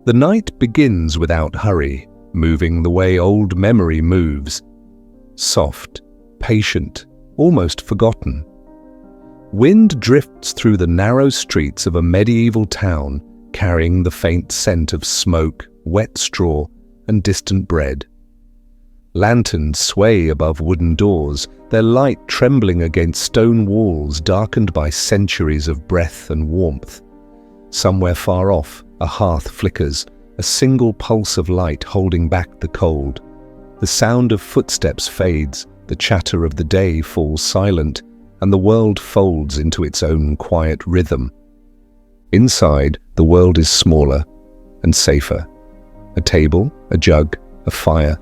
The night begins without hurry, moving the way old memory moves. Soft, patient, almost forgotten. Wind drifts through the narrow streets of a medieval town, carrying the faint scent of smoke, wet straw, and distant bread. Lanterns sway above wooden doors, their light trembling against stone walls darkened by centuries of breath and warmth. Somewhere far off, a hearth flickers, a single pulse of light holding back the cold. The sound of footsteps fades, the chatter of the day falls silent, and the world folds into its own quiet rhythm. Inside, the world is smaller and safer. A table, a jug, a fire.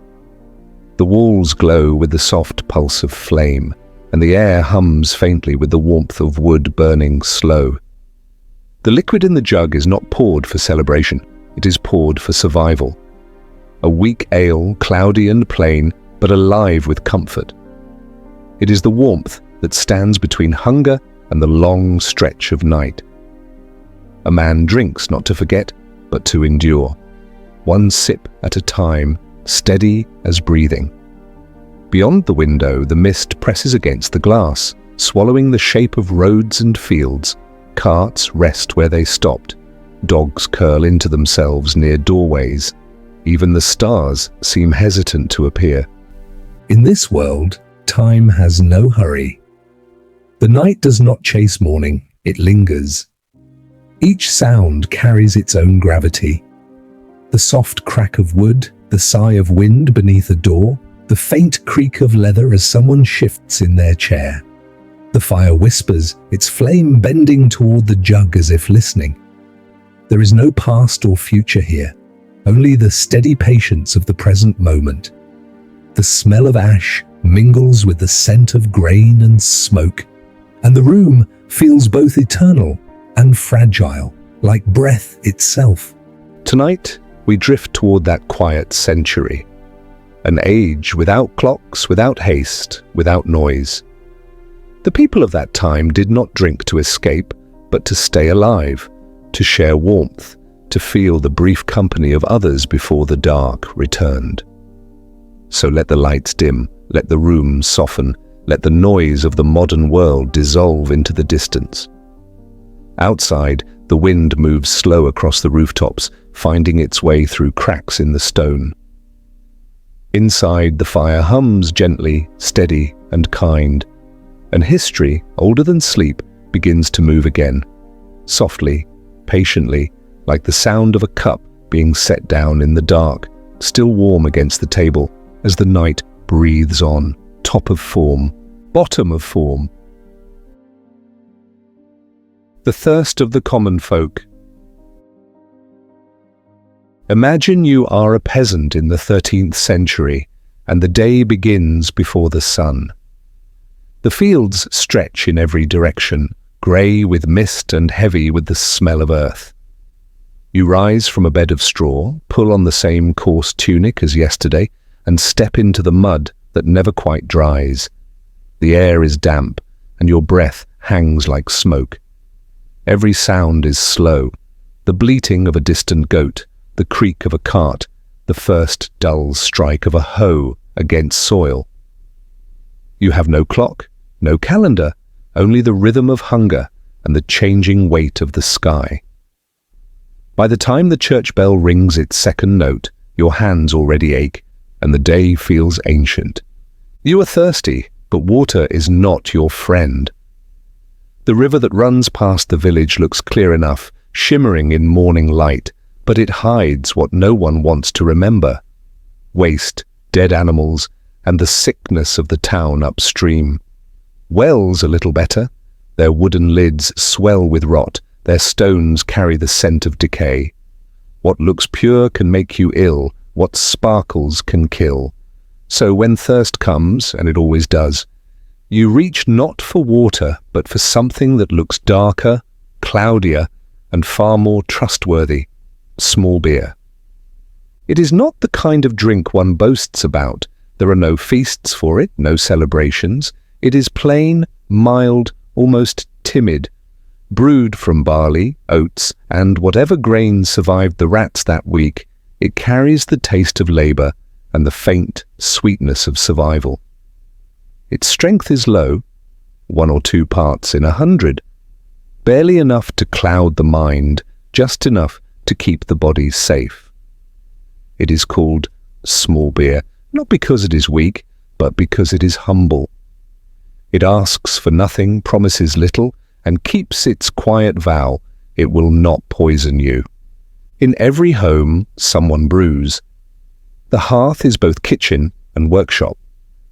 The walls glow with the soft pulse of flame, and the air hums faintly with the warmth of wood burning slow. The liquid in the jug is not poured for celebration, it is poured for survival. A weak ale, cloudy and plain, but alive with comfort. It is the warmth that stands between hunger and the long stretch of night. A man drinks not to forget, but to endure. One sip at a time, steady as breathing. Beyond the window, the mist presses against the glass, swallowing the shape of roads and fields. Carts rest where they stopped. Dogs curl into themselves near doorways. Even the stars seem hesitant to appear. In this world, time has no hurry. The night does not chase morning, it lingers. Each sound carries its own gravity. The soft crack of wood, the sigh of wind beneath a door, the faint creak of leather as someone shifts in their chair. The fire whispers, its flame bending toward the jug as if listening. There is no past or future here, only the steady patience of the present moment. The smell of ash mingles with the scent of grain and smoke, and the room feels both eternal and fragile, like breath itself. Tonight, we drift toward that quiet century, an age without clocks, without haste, without noise. The people of that time did not drink to escape, but to stay alive, to share warmth, to feel the brief company of others before the dark returned. So let the lights dim, let the room soften, let the noise of the modern world dissolve into the distance. Outside, the wind moves slow across the rooftops, finding its way through cracks in the stone. Inside, the fire hums gently, steady and kind, and history, older than sleep, begins to move again, softly, patiently, like the sound of a cup being set down in the dark, still warm against the table as the night breathes on, top of form, bottom of form. The thirst of the common folk. Imagine you are a peasant in the 13th century, and the day begins before the sun. The fields stretch in every direction, grey with mist and heavy with the smell of earth. You rise from a bed of straw, pull on the same coarse tunic as yesterday, and step into the mud that never quite dries. The air is damp, and your breath hangs like smoke. Every sound is slow, the bleating of a distant goat, the creak of a cart, the first dull strike of a hoe against soil. You have no clock, no calendar, only the rhythm of hunger and the changing weight of the sky. By the time the church bell rings its second note, your hands already ache, and the day feels ancient. You are thirsty, but water is not your friend. The river that runs past the village looks clear enough, shimmering in morning light, but it hides what no one wants to remember: waste, dead animals, and the sickness of the town upstream. Wells a little better. Their wooden lids swell with rot, their stones carry the scent of decay. What looks pure can make you ill, what sparkles can kill. So when thirst comes, and it always does, you reach not for water, but for something that looks darker, cloudier, and far more trustworthy: small beer. It is not the kind of drink one boasts about. There are no feasts for it, no celebrations. It is plain, mild, almost timid. Brewed from barley, oats, and whatever grains survived the rats that week, it carries the taste of labor and the faint sweetness of survival. Its strength is low, 1 or 2 parts in 100, barely enough to cloud the mind, just enough to keep the body safe. It is called small beer, not because it is weak, but because it is humble. It asks for nothing, promises little, and keeps its quiet vow, it will not poison you. In every home, someone brews. The hearth is both kitchen and workshop.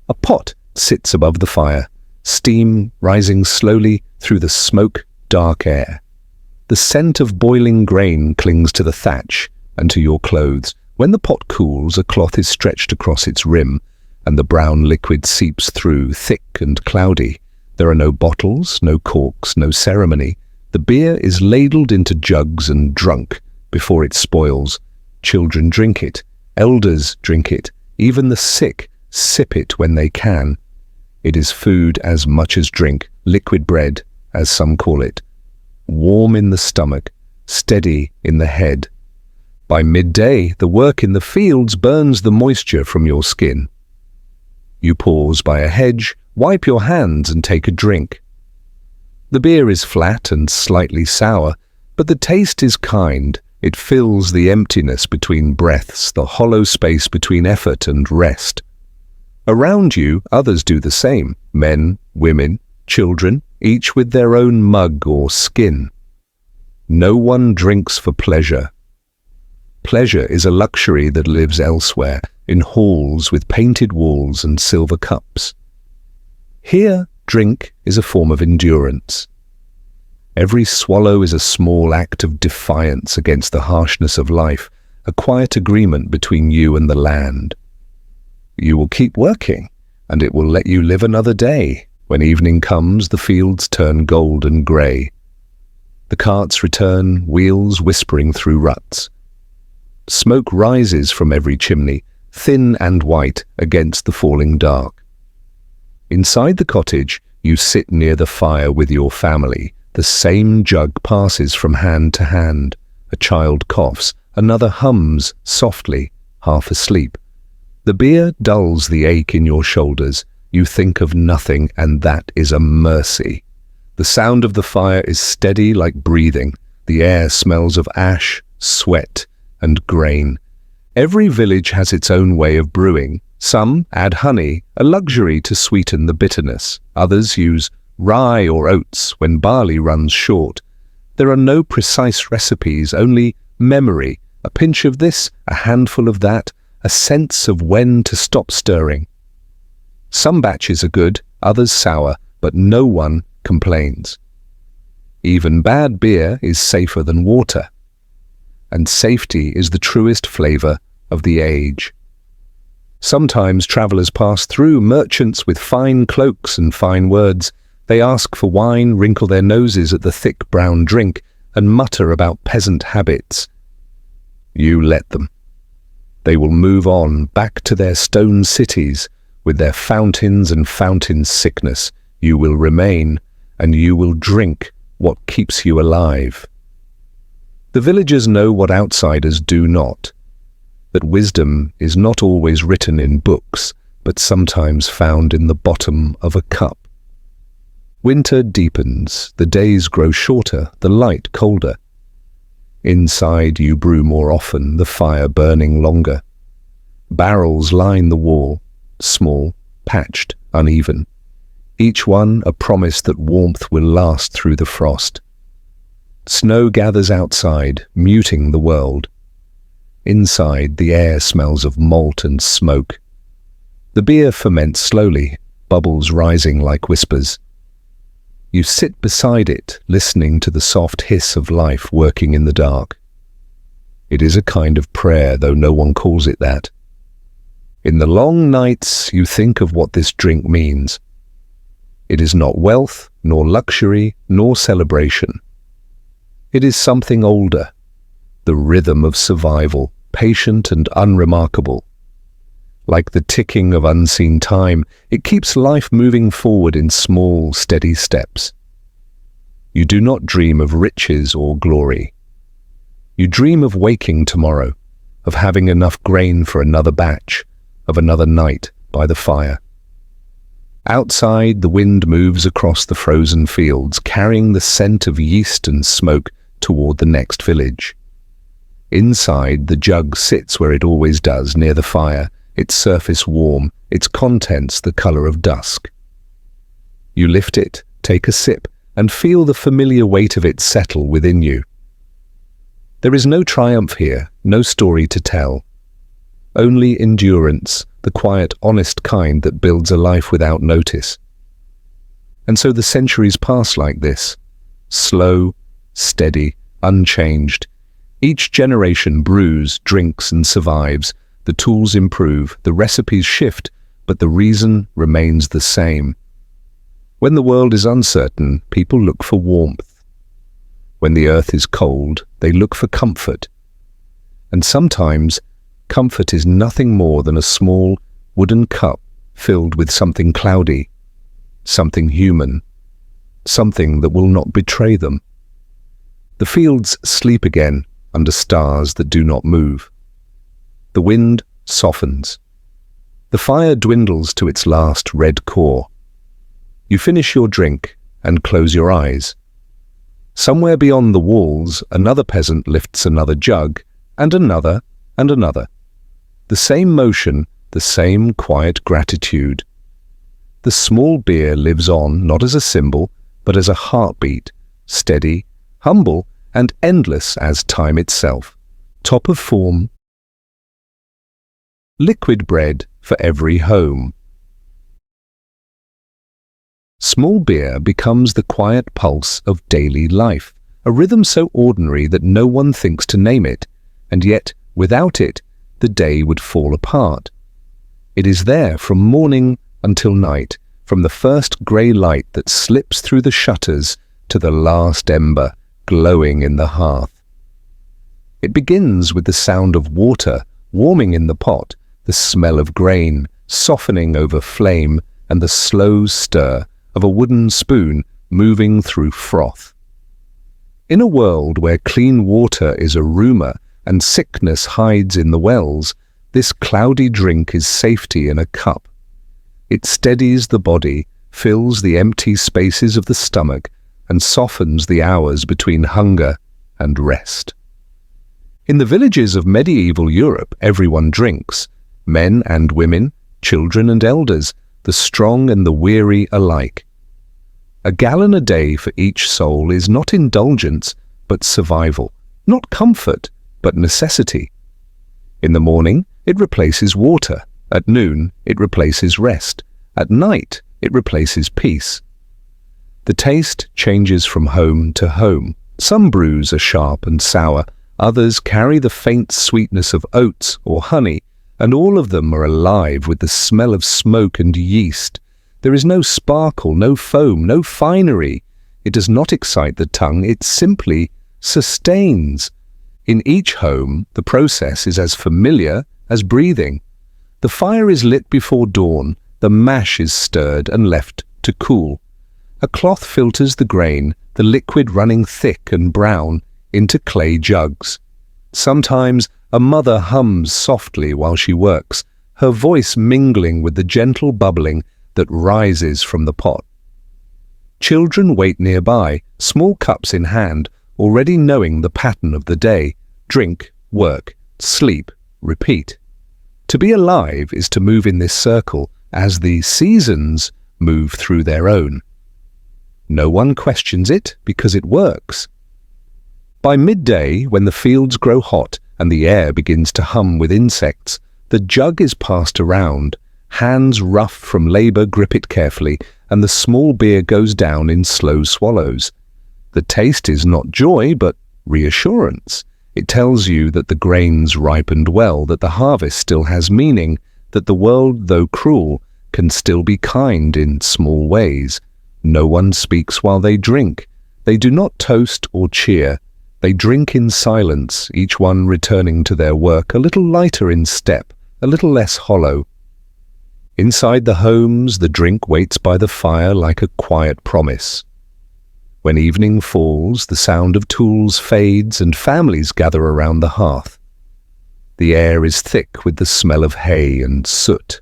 A pot sits above the fire, steam rising slowly through the smoke-dark air. The scent of boiling grain clings to the thatch and to your clothes. When the pot cools, a cloth is stretched across its rim, and the brown liquid seeps through, thick and cloudy. There are no bottles, no corks, no ceremony. The beer is ladled into jugs and drunk before it spoils. Children drink it, elders drink it, even the sick sip it when they can. It is food as much as drink, liquid bread, as some call it. Warm in the stomach, steady in the head. By midday, the work in the fields burns the moisture from your skin. You pause by a hedge, wipe your hands and take a drink. The beer is flat and slightly sour, but the taste is kind. It fills the emptiness between breaths, the hollow space between effort and rest. Around you, others do the same, men, women, children, each with their own mug or skin. No one drinks for pleasure. Pleasure is a luxury that lives elsewhere, in halls with painted walls and silver cups. Here, drink is a form of endurance. Every swallow is a small act of defiance against the harshness of life, a quiet agreement between you and the land. You will keep working, and it will let you live another day. When evening comes, the fields turn gold and grey. The carts return, wheels whispering through ruts. Smoke rises from every chimney, thin and white against the falling dark. Inside the cottage, you sit near the fire with your family. The same jug passes from hand to hand. A child coughs, another hums softly, half asleep. The beer dulls the ache in your shoulders. You think of nothing, and that is a mercy. The sound of the fire is steady like breathing. The air smells of ash, sweat, and grain. Every village has its own way of brewing. Some add honey, a luxury to sweeten the bitterness. Others use rye or oats when barley runs short. There are no precise recipes, only memory, a pinch of this, a handful of that, a sense of when to stop stirring. Some batches are good, others sour, but no one complains. Even bad beer is safer than water, and safety is the truest flavor of the age. Sometimes travelers pass through, merchants with fine cloaks and fine words. They ask for wine, wrinkle their noses at the thick brown drink, and mutter about peasant habits. You let them. They will move on, back to their stone cities, with their fountains and fountain sickness. You will remain, and you will drink what keeps you alive. The villagers know what outsiders do not, that wisdom is not always written in books, but sometimes found in the bottom of a cup. Winter deepens, the days grow shorter, the light colder. Inside you brew more often, the fire burning longer. Barrels line the wall, small, patched, uneven. Each one a promise that warmth will last through the frost. Snow gathers outside, muting the world. Inside, the air smells of malt and smoke. The beer ferments slowly, bubbles rising like whispers. You sit beside it, listening to the soft hiss of life working in the dark. It is a kind of prayer, though no one calls it that. In the long nights, you think of what this drink means. It is not wealth, nor luxury, nor celebration. It is something older, the rhythm of survival, patient and unremarkable. Like the ticking of unseen time, it keeps life moving forward in small, steady steps. You do not dream of riches or glory. You dream of waking tomorrow, of having enough grain for another batch, of another night by the fire. Outside, the wind moves across the frozen fields, carrying the scent of yeast and smoke toward the next village. Inside, the jug sits where it always does, near the fire, its surface warm, its contents the color of dusk. You lift it, take a sip, and feel the familiar weight of it settle within you. There is no triumph here, no story to tell. Only endurance, the quiet, honest kind that builds a life without notice. And so the centuries pass like this, slow, steady, unchanged. Each generation brews, drinks, and survives. The tools improve, the recipes shift, but the reason remains the same. When the world is uncertain, people look for warmth. When the earth is cold, they look for comfort. And sometimes, comfort is nothing more than a small wooden cup filled with something cloudy, something human, something that will not betray them. The fields sleep again under stars that do not move. The wind softens. The fire dwindles to its last red core. You finish your drink and close your eyes. Somewhere beyond the walls, another peasant lifts another jug, and another, and another. The same motion, the same quiet gratitude. The small beer lives on not as a symbol, but as a heartbeat, steady, humble, and endless as time itself. Top of form. Liquid bread for every home. Small beer becomes the quiet pulse of daily life, a rhythm so ordinary that no one thinks to name it, and yet, without it, the day would fall apart. It is there from morning until night, from the first grey light that slips through the shutters to the last ember glowing in the hearth. It begins with the sound of water warming in the pot, the smell of grain softening over flame, and the slow stir of a wooden spoon moving through froth. In a world where clean water is a rumour and sickness hides in the wells, this cloudy drink is safety in a cup. It steadies the body, fills the empty spaces of the stomach, and softens the hours between hunger and rest. In the villages of medieval Europe, everyone drinks, men and women, children and elders, the strong and the weary alike. A gallon a day for each soul is not indulgence, but survival, not comfort, but necessity. In the morning, it replaces water. At noon, it replaces rest. At night, it replaces peace. The taste changes from home to home. Some brews are sharp and sour, others carry the faint sweetness of oats or honey, and all of them are alive with the smell of smoke and yeast. There is no sparkle, no foam, no finery. It does not excite the tongue, it simply sustains. In each home, the process is as familiar as breathing. The fire is lit before dawn, the mash is stirred and left to cool. A cloth filters the grain, the liquid running thick and brown, into clay jugs. Sometimes a mother hums softly while she works, her voice mingling with the gentle bubbling that rises from the pot. Children wait nearby, small cups in hand, already knowing the pattern of the day: drink, work, sleep, repeat. To be alive is to move in this circle as the seasons move through their own. No one questions it because it works. By midday, when the fields grow hot and the air begins to hum with insects, the jug is passed around. Hands rough from labour grip it carefully, and the small beer goes down in slow swallows. The taste is not joy, but reassurance. It tells you that the grains ripened well, that the harvest still has meaning, that the world, though cruel, can still be kind in small ways. No one speaks while they drink. They do not toast or cheer. They drink in silence, each one returning to their work a little lighter in step, a little less hollow. Inside the homes, the drink waits by the fire like a quiet promise. When evening falls, the sound of tools fades and families gather around the hearth. The air is thick with the smell of hay and soot.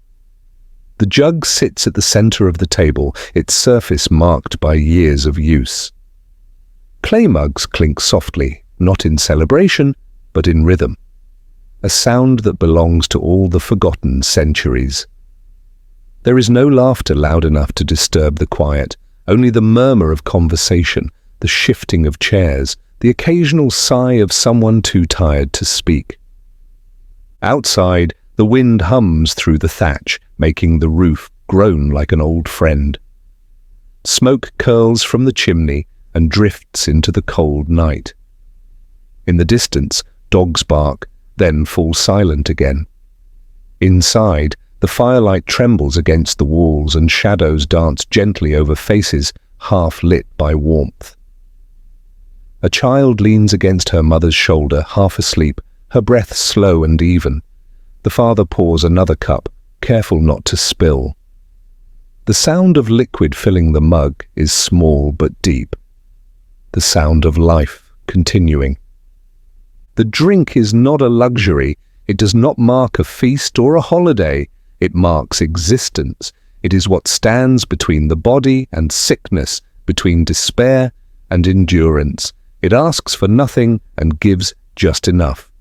The jug sits at the center of the table, its surface marked by years of use. Clay mugs clink softly, not in celebration, but in rhythm. A sound that belongs to all the forgotten centuries. There is no laughter loud enough to disturb the quiet, only the murmur of conversation, the shifting of chairs, the occasional sigh of someone too tired to speak. Outside, the wind hums through the thatch, making the roof groan like an old friend. Smoke curls from the chimney and drifts into the cold night. In the distance, dogs bark, then fall silent again. Inside, the firelight trembles against the walls and shadows dance gently over faces half lit by warmth. A child leans against her mother's shoulder, half asleep, her breath slow and even. The father pours another cup, careful not to spill. The sound of liquid filling the mug is small but deep. The sound of life continuing. The drink is not a luxury. It does not mark a feast or a holiday. It marks existence. It is what stands between the body and sickness, between despair and endurance. It asks for nothing and gives just enough.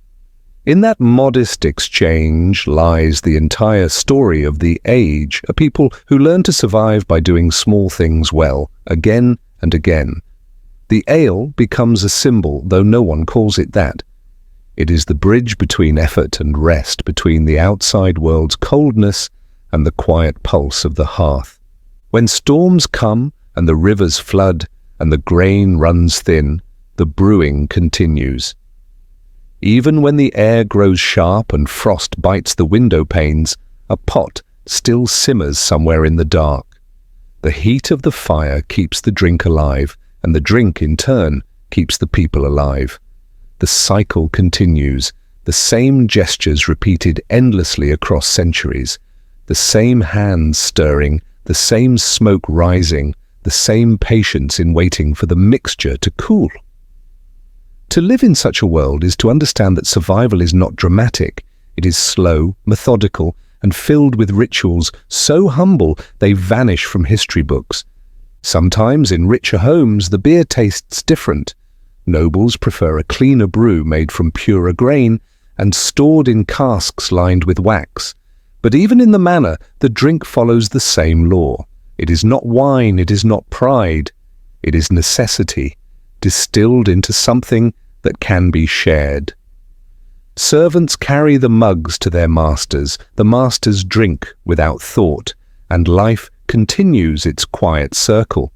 In that modest exchange lies the entire story of the age, a people who learn to survive by doing small things well, again and again. The ale becomes a symbol, though no one calls it that. It is the bridge between effort and rest, between the outside world's coldness and the quiet pulse of the hearth. When storms come and the rivers flood and the grain runs thin, the brewing continues. Even when the air grows sharp and frost bites the window panes, a pot still simmers somewhere in the dark. The heat of the fire keeps the drink alive, and the drink, in turn, keeps the people alive. The cycle continues, the same gestures repeated endlessly across centuries, the same hands stirring, the same smoke rising, the same patience in waiting for the mixture to cool. To live in such a world is to understand that survival is not dramatic. It is slow, methodical, and filled with rituals so humble they vanish from history books. Sometimes in richer homes the beer tastes different. Nobles prefer a cleaner brew made from purer grain and stored in casks lined with wax. But even in the manner, the drink follows the same law. It is not wine, it is not pride. It is necessity, distilled into something that can be shared. Servants carry the mugs to their masters, the masters drink without thought, and life continues its quiet circle.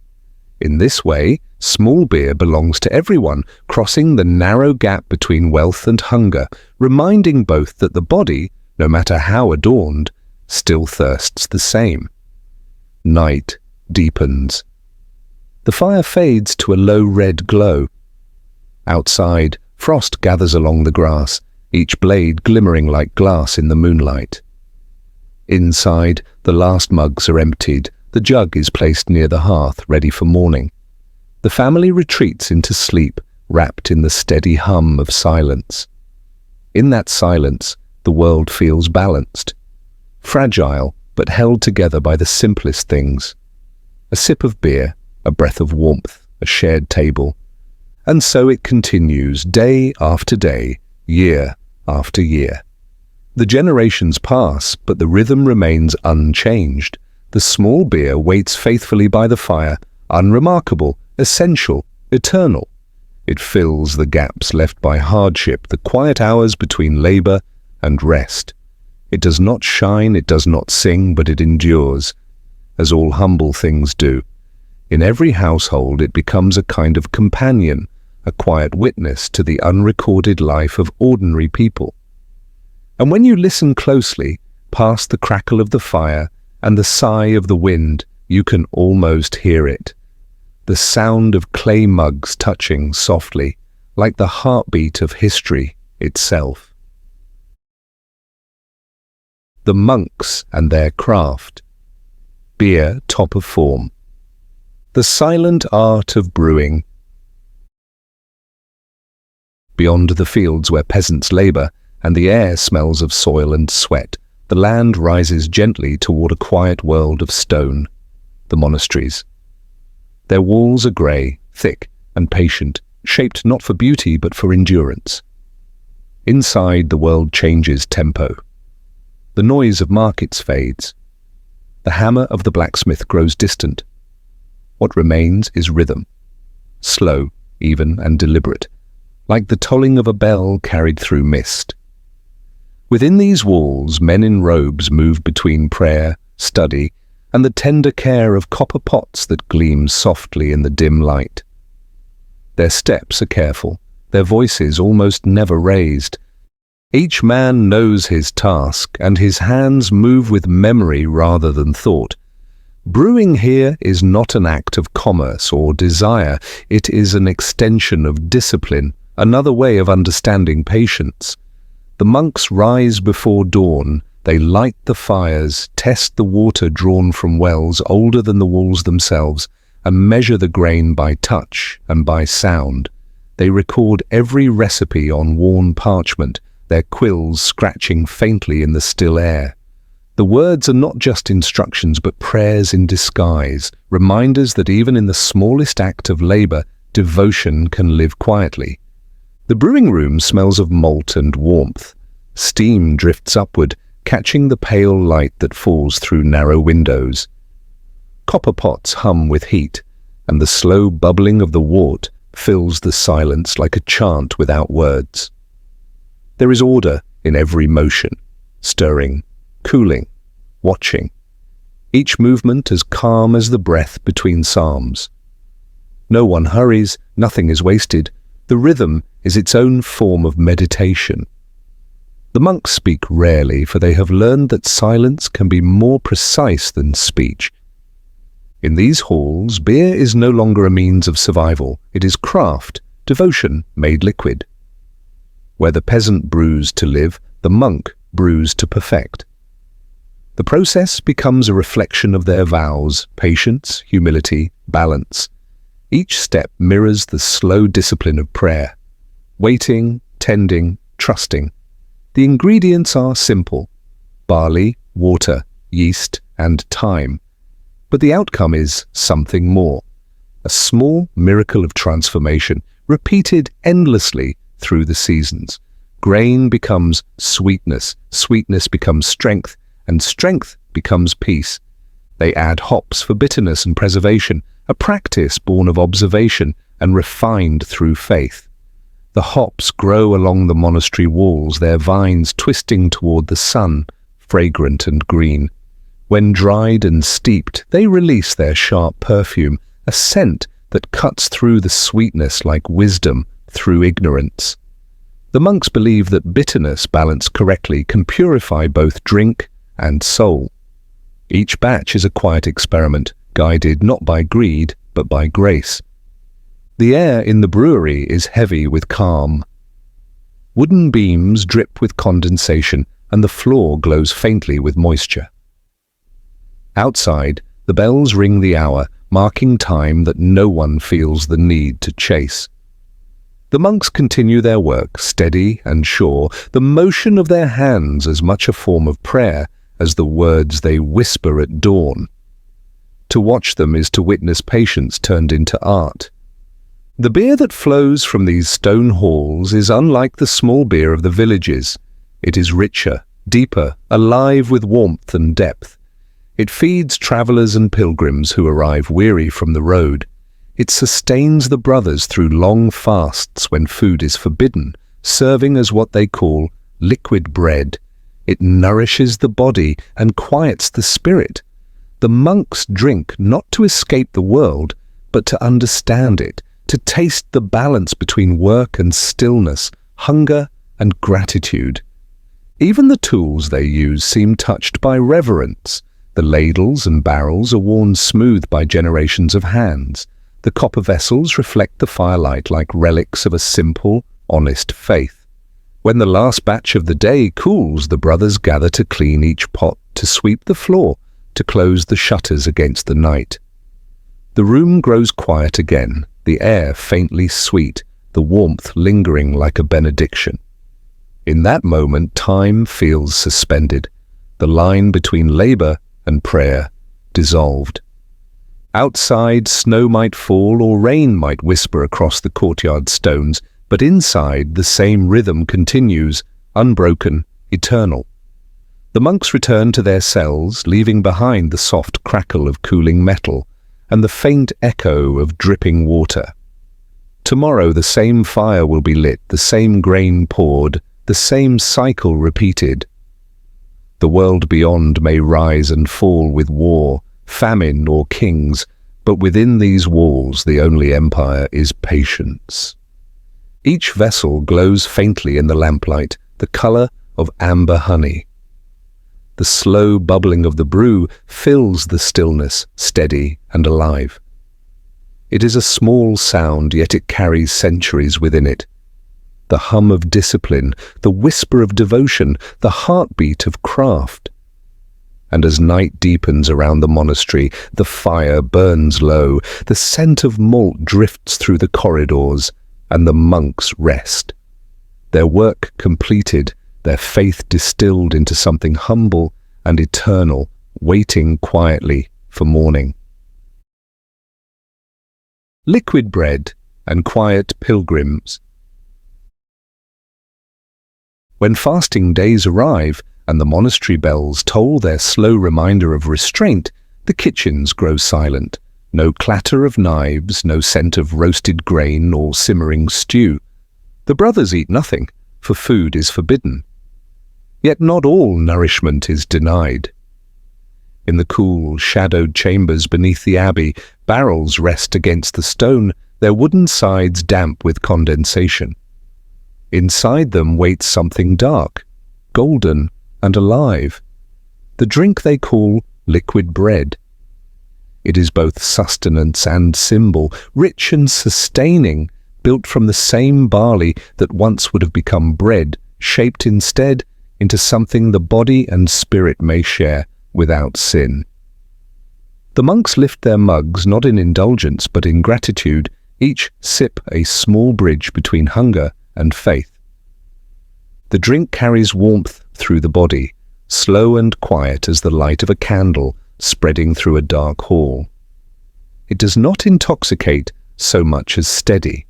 In this way, small beer belongs to everyone, crossing the narrow gap between wealth and hunger, reminding both that the body, no matter how adorned, still thirsts the same. Night deepens. The fire fades to a low red glow. Outside, frost gathers along the grass, each blade glimmering like glass in the moonlight. Inside, the last mugs are emptied, the jug is placed near the hearth, ready for morning. The family retreats into sleep, wrapped in the steady hum of silence. In that silence, the world feels balanced, fragile, but held together by the simplest things. A sip of beer, a breath of warmth, a shared table. And so it continues, day after day, year after year. The generations pass, but the rhythm remains unchanged. The small beer waits faithfully by the fire, unremarkable, essential, eternal. It fills the gaps left by hardship, the quiet hours between labor and rest. It does not shine, it does not sing, but it endures, as all humble things do. In every household it becomes a kind of companion, a quiet witness to the unrecorded life of ordinary people. And when you listen closely, past the crackle of the fire and the sigh of the wind, you can almost hear it. The sound of clay mugs touching softly, like the heartbeat of history itself. The monks and their craft. Beer top of form. The silent art of brewing. Beyond the fields where peasants labor and the air smells of soil and sweat, the land rises gently toward a quiet world of stone, the monasteries. Their walls are grey, thick and patient, shaped not for beauty but for endurance. Inside, the world changes tempo. The noise of markets fades. The hammer of the blacksmith grows distant. What remains is rhythm, slow, even and deliberate, like the tolling of a bell carried through mist. Within these walls, men in robes move between prayer, study, and the tender care of copper pots that gleam softly in the dim light. Their steps are careful, their voices almost never raised. Each man knows his task, and his hands move with memory rather than thought. Brewing here is not an act of commerce or desire, it is an extension of discipline, another way of understanding patience. The monks rise before dawn, they light the fires, test the water drawn from wells older than the walls themselves, and measure the grain by touch and by sound. They record every recipe on worn parchment, their quills scratching faintly in the still air. The words are not just instructions but prayers in disguise, reminders that even in the smallest act of labor, devotion can live quietly. The brewing room smells of malt and warmth. Steam drifts upward, catching the pale light that falls through narrow windows. Copper pots hum with heat, and the slow bubbling of the wort fills the silence like a chant without words. There is order in every motion, stirring, cooling, watching. Each movement as calm as the breath between psalms. No one hurries, nothing is wasted. The rhythm is its own form of meditation. The monks speak rarely, for they have learned that silence can be more precise than speech. In these halls, beer is no longer a means of survival. It is craft, devotion made liquid. Where the peasant brews to live, the monk brews to perfect. The process becomes a reflection of their vows, patience, humility, balance. Each step mirrors the slow discipline of prayer. Waiting, tending, trusting. The ingredients are simple: barley, water, yeast, and time. But the outcome is something more. A small miracle of transformation, repeated endlessly through the seasons. Grain becomes sweetness, sweetness becomes strength, and strength becomes peace. They add hops for bitterness and preservation, a practice born of observation and refined through faith. The hops grow along the monastery walls, their vines twisting toward the sun, fragrant and green. When dried and steeped, they release their sharp perfume, a scent that cuts through the sweetness like wisdom through ignorance. The monks believe that bitterness balanced correctly can purify both drink and soul. Each batch is a quiet experiment, guided not by greed but by grace. The air in the brewery is heavy with calm. Wooden beams drip with condensation, and the floor glows faintly with moisture. Outside, the bells ring the hour, marking time that no one feels the need to chase. The monks continue their work, steady and sure, the motion of their hands as much a form of prayer as the words they whisper at dawn. To watch them is to witness patience turned into art. The beer that flows from these stone halls is unlike the small beer of the villages. It is richer, deeper, alive with warmth and depth. It feeds travelers and pilgrims who arrive weary from the road. It sustains the brothers through long fasts when food is forbidden, serving as what they call liquid bread. It nourishes the body and quiets the spirit. The monks drink not to escape the world, but to understand it, to taste the balance between work and stillness, hunger and gratitude. Even the tools they use seem touched by reverence. The ladles and barrels are worn smooth by generations of hands. The copper vessels reflect the firelight like relics of a simple, honest faith. When the last batch of the day cools, the brothers gather to clean each pot, to sweep the floor, to close the shutters against the night. The room grows quiet again, the air faintly sweet, the warmth lingering like a benediction. In that moment, time feels suspended, the line between labor and prayer dissolved. Outside, snow might fall or rain might whisper across the courtyard stones, but inside, the same rhythm continues, unbroken, eternal. The monks return to their cells, leaving behind the soft crackle of cooling metal and the faint echo of dripping water. Tomorrow the same fire will be lit, the same grain poured, the same cycle repeated. The world beyond may rise and fall with war, famine or kings, but within these walls the only empire is patience. Each vessel glows faintly in the lamplight, the color of amber honey. The slow bubbling of the brew fills the stillness, steady and alive. It is a small sound, yet it carries centuries within it. The hum of discipline, the whisper of devotion, the heartbeat of craft. And as night deepens around the monastery, the fire burns low, the scent of malt drifts through the corridors, and the monks rest. Their work completed, their faith distilled into something humble and eternal, waiting quietly for morning. Liquid bread and quiet pilgrims. When fasting days arrive and the monastery bells toll their slow reminder of restraint, the kitchens grow silent. No clatter of knives, no scent of roasted grain or simmering stew. The brothers eat nothing, for food is forbidden. Yet not all nourishment is denied. In the cool, shadowed chambers beneath the abbey, barrels rest against the stone, their wooden sides damp with condensation. Inside them waits something dark, golden and alive, the drink they call liquid bread. It is both sustenance and symbol, rich and sustaining, built from the same barley that once would have become bread, shaped instead into something the body and spirit may share without sin. The monks lift their mugs not in indulgence but in gratitude, each sip a small bridge between hunger and faith. The drink carries warmth through the body, slow and quiet as the light of a candle spreading through a dark hall. It does not intoxicate so much as steady.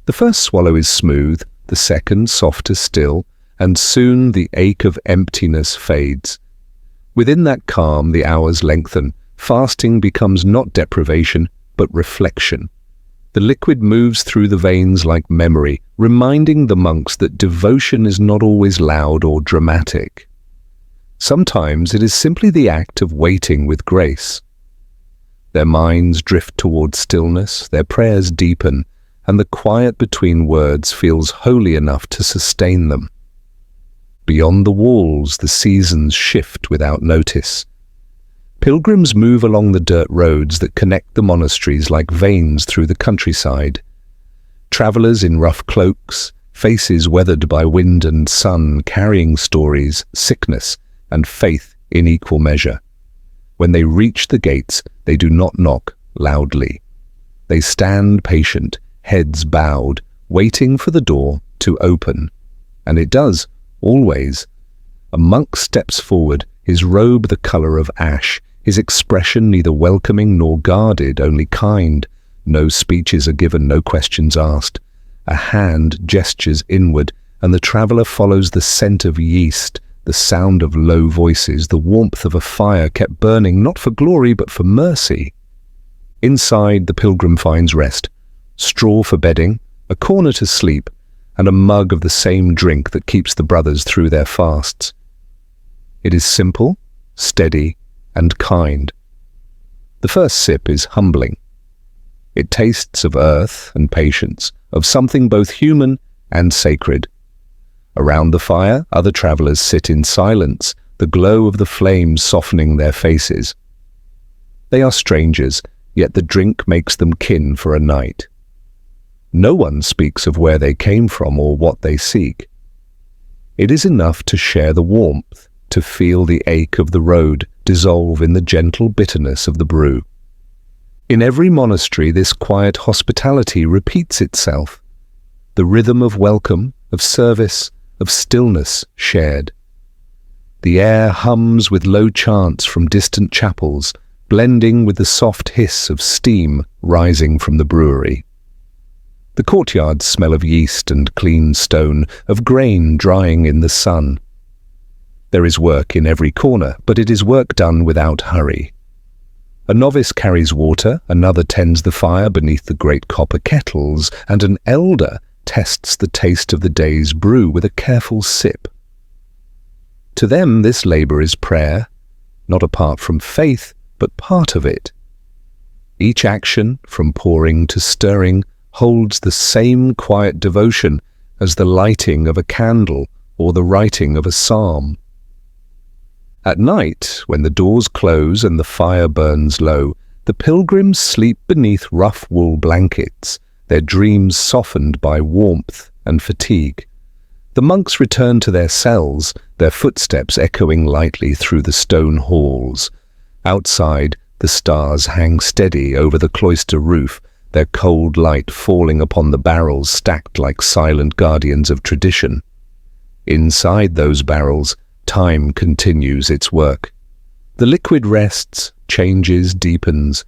The first swallow is smooth, the second softer still, and soon the ache of emptiness fades. Within that calm the hours lengthen, fasting becomes not deprivation but reflection. The liquid moves through the veins like memory, reminding the monks that devotion is not always loud or dramatic. Sometimes it is simply the act of waiting with grace. Their minds drift toward stillness, their prayers deepen, and the quiet between words feels holy enough to sustain them. Beyond the walls, the seasons shift without notice. Pilgrims move along the dirt roads that connect the monasteries like veins through the countryside. Travelers in rough cloaks, faces weathered by wind and sun, carrying stories, sickness, and faith in equal measure. When they reach the gates, they do not knock loudly. They stand patient, heads bowed, waiting for the door to open. And it does, always. A monk steps forward, his robe the color of ash, his expression neither welcoming nor guarded, only kind. No speeches are given, no questions asked. A hand gestures inward, and the traveler follows the scent of yeast, the sound of low voices, the warmth of a fire kept burning not for glory but for mercy. Inside, the pilgrim finds rest, straw for bedding, a corner to sleep, and a mug of the same drink that keeps the brothers through their fasts. It is simple, steady, and kind. The first sip is humbling. It tastes of earth and patience, of something both human and sacred. Around the fire, other travelers sit in silence, the glow of the flames softening their faces. They are strangers, yet the drink makes them kin for a night. No one speaks of where they came from or what they seek. It is enough to share the warmth, to feel the ache of the road dissolve in the gentle bitterness of the brew. In every monastery, this quiet hospitality repeats itself. The rhythm of welcome, of service, of stillness shared. The air hums with low chants from distant chapels, blending with the soft hiss of steam rising from the brewery. The courtyards smell of yeast and clean stone, of grain drying in the sun. There is work in every corner, but it is work done without hurry. A novice carries water, another tends the fire beneath the great copper kettles, and an elder tests the taste of the day's brew with a careful sip. To them, this labor is prayer, not apart from faith, but part of it. Each action, from pouring to stirring, holds the same quiet devotion as the lighting of a candle or the writing of a psalm. At night, when the doors close and the fire burns low, the pilgrims sleep beneath rough wool blankets, their dreams softened by warmth and fatigue. The monks return to their cells, their footsteps echoing lightly through the stone halls. Outside, the stars hang steady over the cloister roof, their cold light falling upon the barrels stacked like silent guardians of tradition. Inside those barrels, time continues its work. The liquid rests, changes, deepens,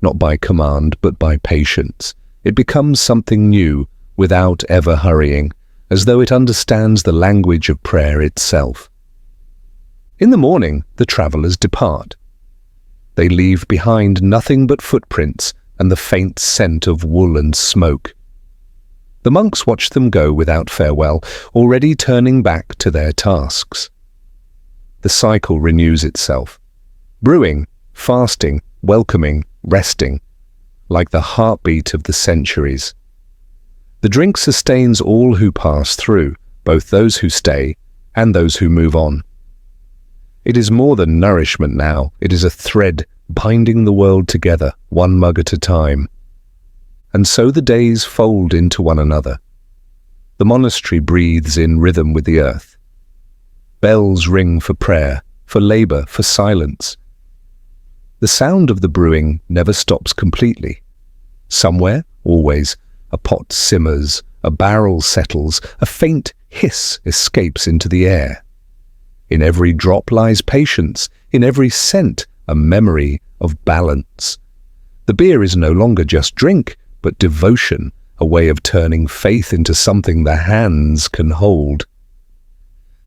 not by command but by patience. It becomes something new, without ever hurrying, as though it understands the language of prayer itself. In the morning, the travellers depart. They leave behind nothing but footprints and the faint scent of wool and smoke. The monks watch them go without farewell, already turning back to their tasks. The cycle renews itself. Brewing, fasting, welcoming, resting, like the heartbeat of the centuries. The drink sustains all who pass through, both those who stay and those who move on. It is more than nourishment now, it is a thread binding the world together, one mug at a time. And so the days fold into one another. The monastery breathes in rhythm with the earth. Bells ring for prayer, for labor, for silence. The sound of the brewing never stops completely. Somewhere, always, a pot simmers, a barrel settles, a faint hiss escapes into the air. In every drop lies patience, in every scent a memory of balance. The beer is no longer just drink, but devotion, a way of turning faith into something the hands can hold.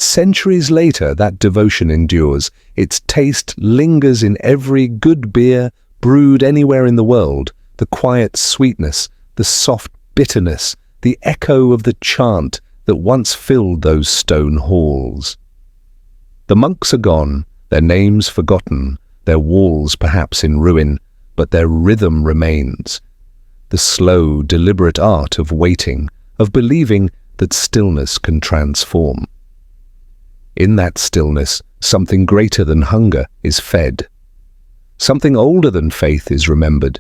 Centuries later, that devotion endures. Its taste lingers in every good beer brewed anywhere in the world, the quiet sweetness, the soft bitterness, the echo of the chant that once filled those stone halls. The monks are gone, their names forgotten, their walls perhaps in ruin, but their rhythm remains. The slow, deliberate art of waiting, of believing that stillness can transform. In that stillness, something greater than hunger is fed. Something older than faith is remembered.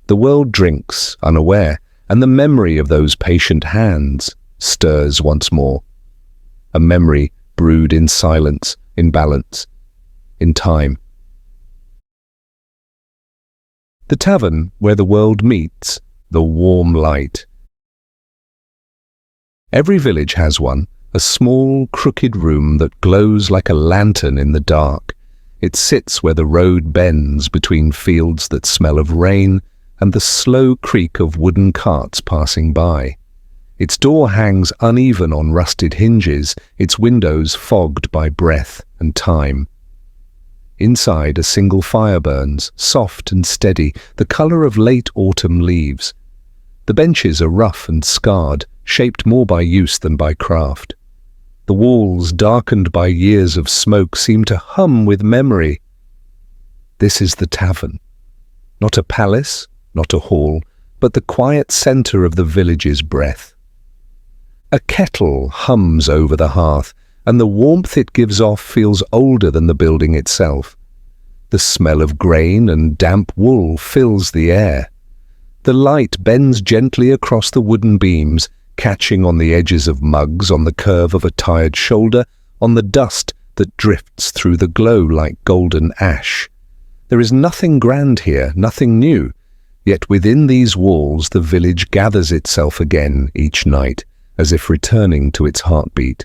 The world drinks, unaware, and the memory of those patient hands stirs once more. A memory brewed in silence, in balance, in time. The tavern where the world meets, the warm light. Every village has one, a small, crooked room that glows like a lantern in the dark. It sits where the road bends between fields that smell of rain and the slow creak of wooden carts passing by. Its door hangs uneven on rusted hinges, its windows fogged by breath and time. Inside, a single fire burns, soft and steady, the colour of late autumn leaves. The benches are rough and scarred, shaped more by use than by craft. The walls, darkened by years of smoke, seem to hum with memory. This is the tavern. Not a palace, not a hall, but the quiet centre of the village's breath. A kettle hums over the hearth, and the warmth it gives off feels older than the building itself. The smell of grain and damp wool fills the air. The light bends gently across the wooden beams, catching on the edges of mugs, on the curve of a tired shoulder, on the dust that drifts through the glow like golden ash. There is nothing grand here, nothing new. Yet within these walls the village gathers itself again each night, as if returning to its heartbeat.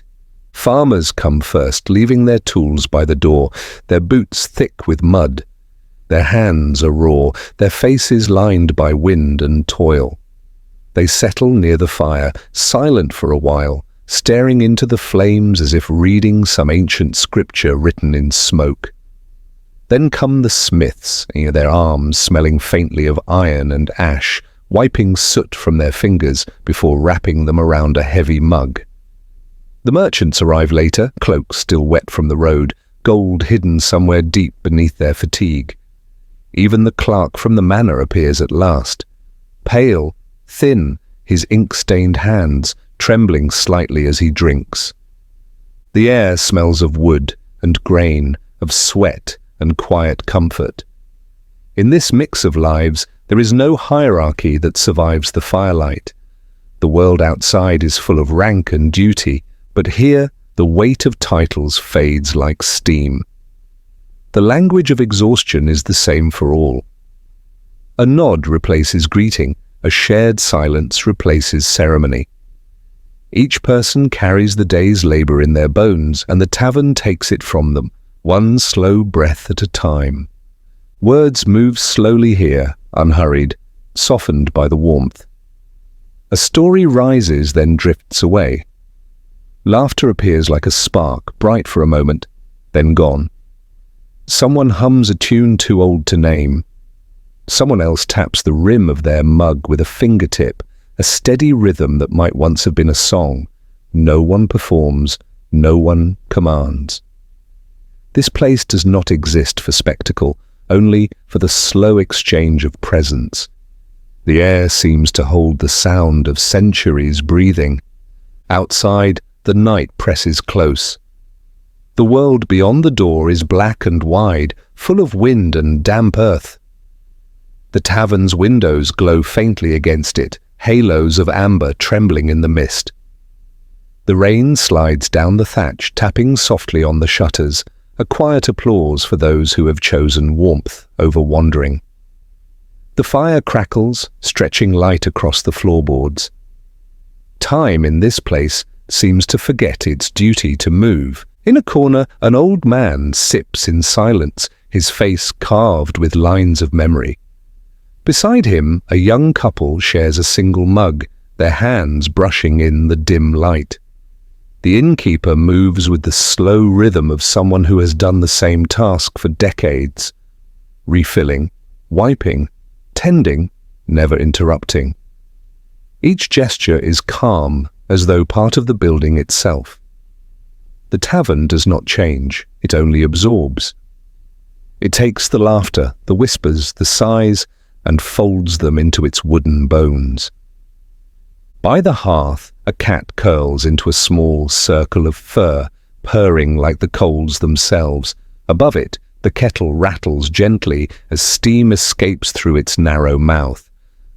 Farmers come first, leaving their tools by the door, their boots thick with mud. Their hands are raw, their faces lined by wind and toil. They settle near the fire, silent for a while, staring into the flames as if reading some ancient scripture written in smoke. Then come the smiths, their arms smelling faintly of iron and ash, wiping soot from their fingers before wrapping them around a heavy mug. The merchants arrive later, cloaks still wet from the road, gold hidden somewhere deep beneath their fatigue. Even the clerk from the manor appears at last. Pale, thin, his ink-stained hands trembling slightly as he drinks. The air smells of wood and grain, of sweat and quiet comfort. In this mix of lives, there is no hierarchy that survives the firelight. The world outside is full of rank and duty, but here the weight of titles fades like steam. The language of exhaustion is the same for all. A nod replaces greeting, a shared silence replaces ceremony. Each person carries the day's labor in their bones, and the tavern takes it from them, one slow breath at a time. Words move slowly here, unhurried, softened by the warmth. A story rises, then drifts away. Laughter appears like a spark, bright for a moment, then gone. Someone hums a tune too old to name. Someone else taps the rim of their mug with a fingertip, a steady rhythm that might once have been a song. No one performs, no one commands. This place does not exist for spectacle, only for the slow exchange of presence. The air seems to hold the sound of centuries breathing. Outside, the night presses close. The world beyond the door is black and wide, full of wind and damp earth. The tavern's windows glow faintly against it, halos of amber trembling in the mist. The rain slides down the thatch, tapping softly on the shutters, a quiet applause for those who have chosen warmth over wandering. The fire crackles, stretching light across the floorboards. Time in this place seems to forget its duty to move. In a corner, an old man sips in silence, his face carved with lines of memory. Beside him, a young couple shares a single mug, their hands brushing in the dim light. The innkeeper moves with the slow rhythm of someone who has done the same task for decades, refilling, wiping, tending, never interrupting. Each gesture is calm, as though part of the building itself. The tavern does not change, it only absorbs. It takes the laughter, the whispers, the sighs, and folds them into its wooden bones. By the hearth, a cat curls into a small circle of fur, purring like the coals themselves. Above it, the kettle rattles gently as steam escapes through its narrow mouth.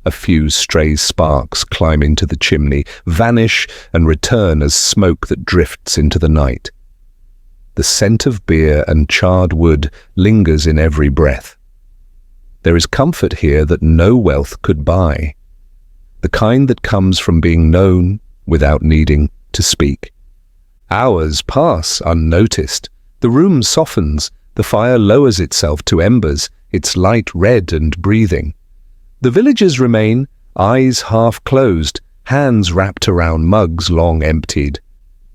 A few stray sparks climb into the chimney, vanish, and return as smoke that drifts into the night. The scent of beer and charred wood lingers in every breath. There is comfort here that no wealth could buy, the kind that comes from being known without needing to speak. Hours pass unnoticed. The room softens, the fire lowers itself to embers, its light red and breathing. The villagers remain, eyes half closed, hands wrapped around mugs long emptied.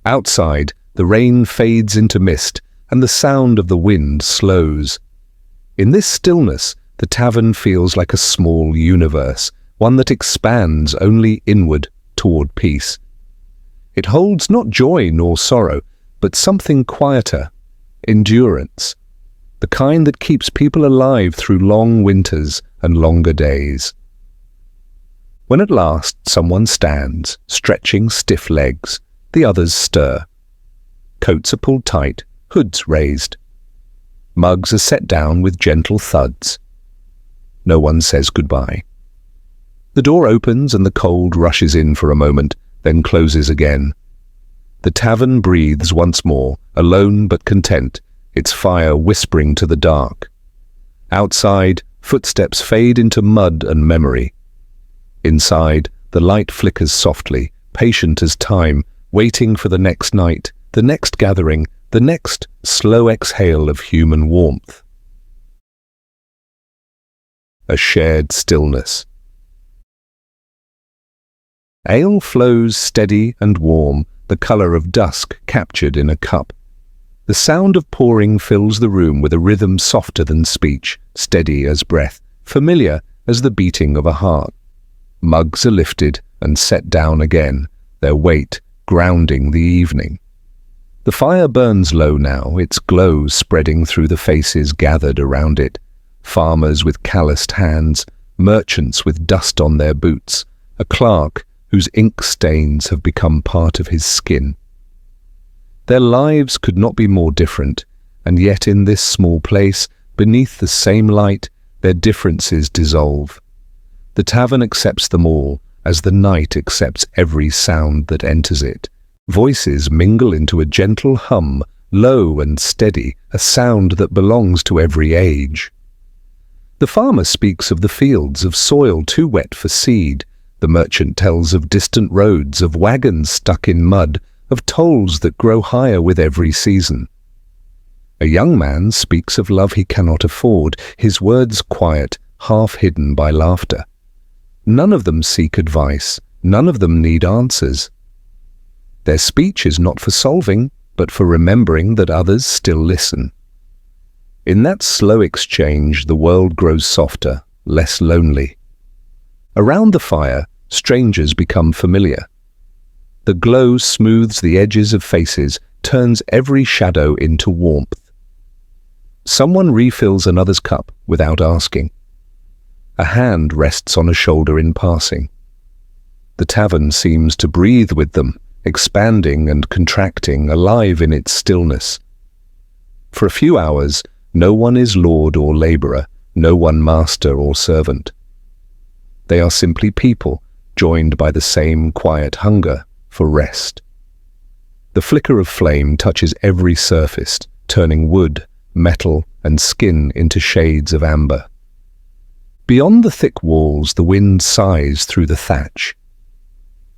Outside, the rain fades into mist, and the sound of the wind slows. In this stillness, the tavern feels like a small universe, one that expands only inward toward peace. It holds not joy nor sorrow, but something quieter, endurance, the kind that keeps people alive through long winters and longer days. When at last someone stands, stretching stiff legs, the others stir. Coats are pulled tight, hoods raised. Mugs are set down with gentle thuds. No one says goodbye. The door opens and the cold rushes in for a moment, then closes again. The tavern breathes once more, alone but content, its fire whispering to the dark. Outside, footsteps fade into mud and memory. Inside, the light flickers softly, patient as time, waiting for the next night, the next gathering, the next slow exhale of human warmth. A shared stillness. Ale flows steady and warm, the colour of dusk captured in a cup. The sound of pouring fills the room with a rhythm softer than speech, steady as breath, familiar as the beating of a heart. Mugs are lifted and set down again, their weight grounding the evening. The fire burns low now, its glow spreading through the faces gathered around it. Farmers with calloused hands, merchants with dust on their boots, a clerk whose ink stains have become part of his skin. Their lives could not be more different, and yet in this small place, beneath the same light, their differences dissolve. The tavern accepts them all, as the night accepts every sound that enters it. Voices mingle into a gentle hum, low and steady, a sound that belongs to every age. The farmer speaks of the fields of soil too wet for seed. The merchant tells of distant roads, of wagons stuck in mud, of tolls that grow higher with every season. A young man speaks of love he cannot afford, his words quiet, half hidden by laughter. None of them seek advice, none of them need answers. Their speech is not for solving, but for remembering that others still listen. In that slow exchange, the world grows softer, less lonely. Around the fire, strangers become familiar. The glow smooths the edges of faces, turns every shadow into warmth. Someone refills another's cup without asking. A hand rests on a shoulder in passing. The tavern seems to breathe with them, expanding and contracting, alive in its stillness. For a few hours, no one is lord or labourer, no one master or servant. They are simply people, joined by the same quiet hunger for rest. The flicker of flame touches every surface, turning wood, metal, and skin into shades of amber. Beyond the thick walls, the wind sighs through the thatch.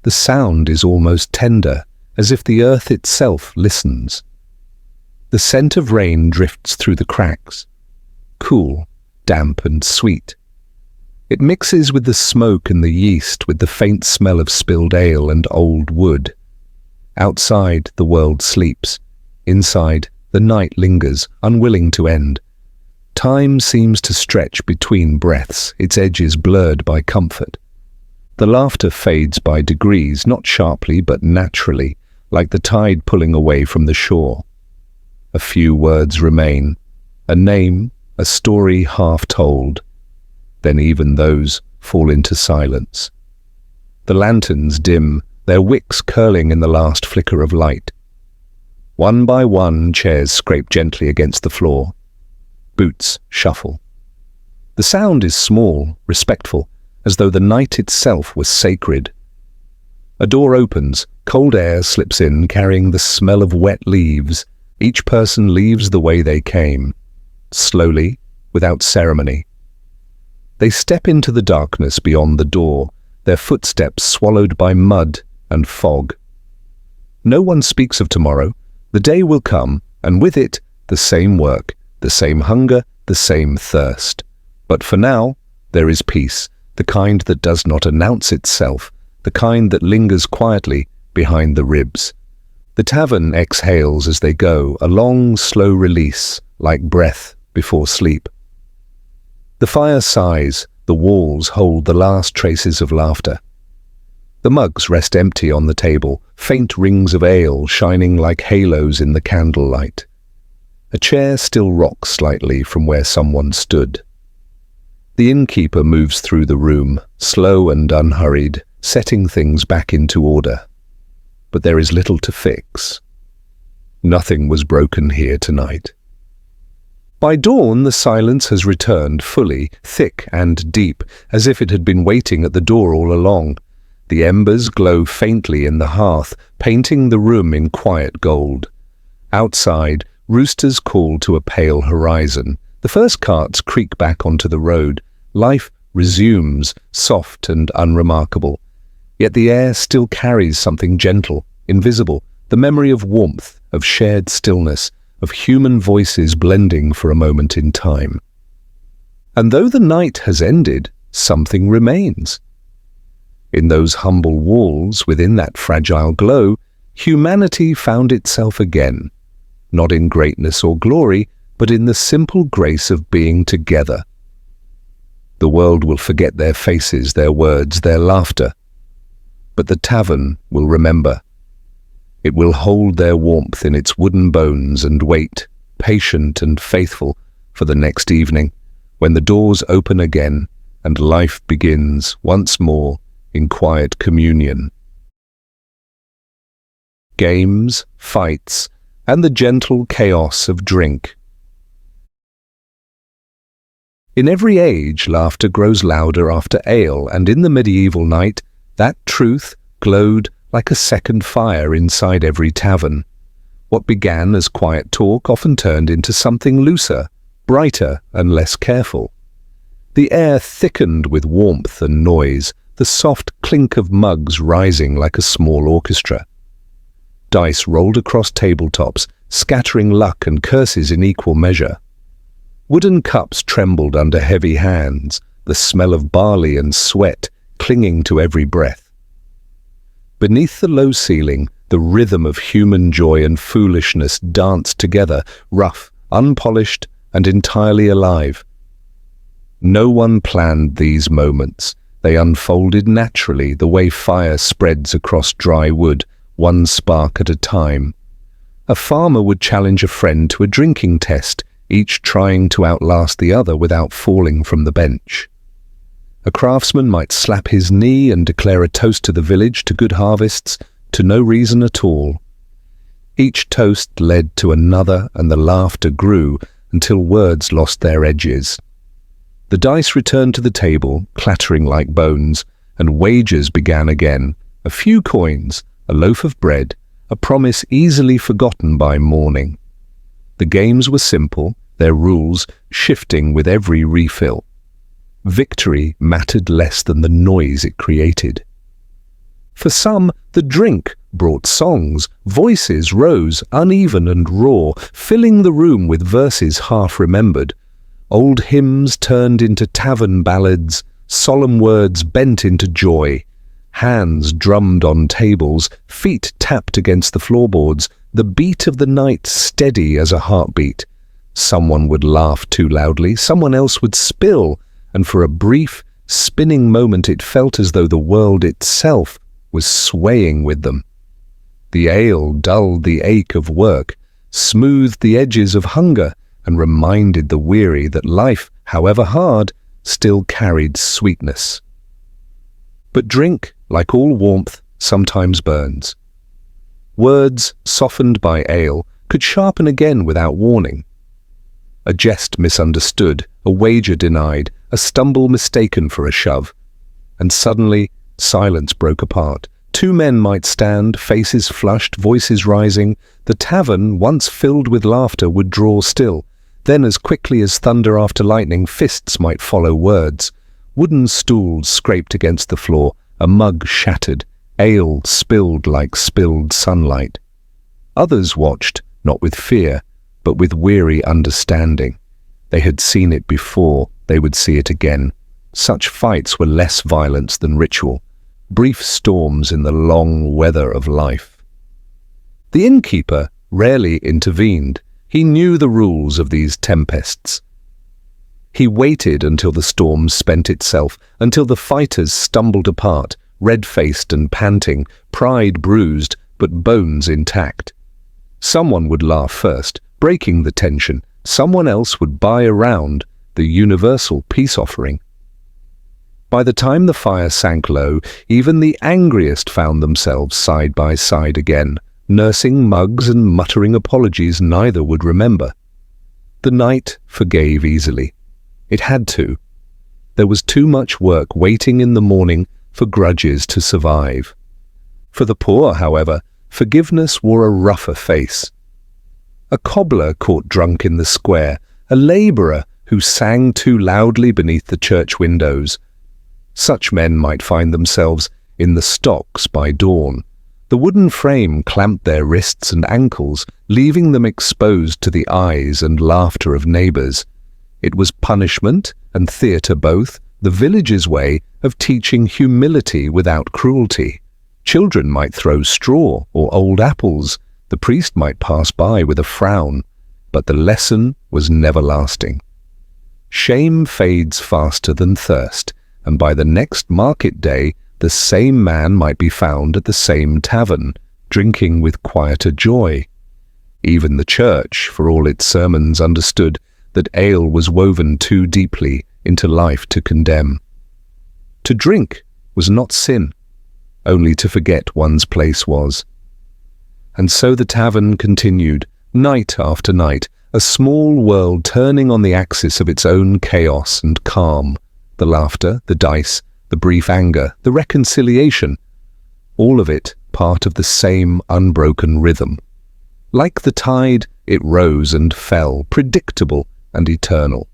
The sound is almost tender, as if the earth itself listens. The scent of rain drifts through the cracks, cool, damp, and sweet. It mixes with the smoke and the yeast, with the faint smell of spilled ale and old wood. Outside, the world sleeps. Inside, the night lingers, unwilling to end. Time seems to stretch between breaths, its edges blurred by comfort. The laughter fades by degrees, not sharply but naturally, like the tide pulling away from the shore. A few words remain, a name, a story half told. Then even those fall into silence. The lanterns dim, their wicks curling in the last flicker of light. One by one, chairs scrape gently against the floor. Boots shuffle. The sound is small, respectful, as though the night itself was sacred. A door opens, cold air slips in, carrying the smell of wet leaves. Each person leaves the way they came, slowly, without ceremony. They step into the darkness beyond the door, their footsteps swallowed by mud and fog. No one speaks of tomorrow. The day will come, and with it, the same work, the same hunger, the same thirst. But for now, there is peace, the kind that does not announce itself, the kind that lingers quietly behind the ribs. The tavern exhales as they go, a long, slow release, like breath before sleep. The fire sighs, the walls hold the last traces of laughter. The mugs rest empty on the table, faint rings of ale shining like halos in the candlelight. A chair still rocks slightly from where someone stood. The innkeeper moves through the room, slow and unhurried, setting things back into order. But there is little to fix. Nothing was broken here tonight. By dawn, the silence has returned fully, thick and deep, as if it had been waiting at the door all along. The embers glow faintly in the hearth, painting the room in quiet gold. Outside, roosters call to a pale horizon, The first carts creak back onto the road. Life resumes, soft and unremarkable. Yet the air still carries something gentle, invisible, the memory of warmth, of shared stillness, of human voices blending for a moment in time. And though the night has ended, something remains. In those humble walls, within that fragile glow, humanity found itself again, not in greatness or glory, but in the simple grace of being together. The world will forget their faces, their words, their laughter, but the tavern will remember. It will hold their warmth in its wooden bones and wait, patient and faithful, for the next evening, when the doors open again and life begins once more in quiet communion. Games, fights, and the gentle chaos of drink. In every age, laughter grows louder after ale, and in the medieval night, that truth glowed like a second fire inside every tavern. What began as quiet talk often turned into something looser, brighter, and less careful. The air thickened with warmth and noise, the soft clink of mugs rising like a small orchestra. Dice rolled across tabletops, scattering luck and curses in equal measure. Wooden cups trembled under heavy hands, the smell of barley and sweat clinging to every breath. Beneath the low ceiling, the rhythm of human joy and foolishness danced together, rough, unpolished, and entirely alive. No one planned these moments. They unfolded naturally, the way fire spreads across dry wood, one spark at a time. A farmer would challenge a friend to a drinking test, each trying to outlast the other without falling from the bench. A craftsman might slap his knee and declare a toast to the village, to good harvests, to no reason at all. Each toast led to another, and the laughter grew until words lost their edges. The dice returned to the table, clattering like bones, and wagers began again. A few coins, a loaf of bread, a promise easily forgotten by morning. The games were simple, their rules shifting with every refill. Victory mattered less than the noise it created. For some, the drink brought songs. Voices rose, uneven and raw, filling the room with verses half-remembered. Old hymns turned into tavern ballads, solemn words bent into joy. Hands drummed on tables, feet tapped against the floorboards, the beat of the night steady as a heartbeat. Someone would laugh too loudly, someone else would spill, and for a brief, spinning moment it felt as though the world itself was swaying with them. The ale dulled the ache of work, smoothed the edges of hunger, and reminded the weary that life, however hard, still carried sweetness. But drink, like all warmth, sometimes burns. Words, softened by ale, could sharpen again without warning. A jest misunderstood, a wager denied, a stumble mistaken for a shove. And suddenly, silence broke apart. Two men might stand, faces flushed, voices rising. The tavern, once filled with laughter, would draw still. Then, as quickly as thunder after lightning, fists might follow words. Wooden stools scraped against the floor, a mug shattered, ale spilled like spilled sunlight. Others watched, not with fear, but with weary understanding. They had seen it before, they would see it again. Such fights were less violence than ritual, brief storms in the long weather of life. The innkeeper rarely intervened. He knew the rules of these tempests. He waited until the storm spent itself, until the fighters stumbled apart, red-faced and panting, pride bruised, but bones intact. Someone would laugh first, breaking the tension. Someone else would buy a round, the universal peace offering. By the time the fire sank low, even the angriest found themselves side by side again, nursing mugs and muttering apologies neither would remember. The night forgave easily. It had to. There was too much work waiting in the morning for grudges to survive. For the poor, however, forgiveness wore a rougher face. A cobbler caught drunk in the square, a labourer who sang too loudly beneath the church windows. Such men might find themselves in the stocks by dawn. The wooden frame clamped their wrists and ankles, leaving them exposed to the eyes and laughter of neighbours. It was punishment and theatre both, the village's way of teaching humility without cruelty. Children might throw straw or old apples. The priest might pass by with a frown, but the lesson was never lasting. Shame fades faster than thirst, and by the next market day, the same man might be found at the same tavern, drinking with quieter joy. Even the church, for all its sermons, understood that ale was woven too deeply into life to condemn. To drink was not sin, only to forget one's place was. And so the tavern continued, night after night, a small world turning on the axis of its own chaos and calm, the laughter, the dice, the brief anger, the reconciliation, all of it part of the same unbroken rhythm. Like the tide, it rose and fell, predictable and eternal.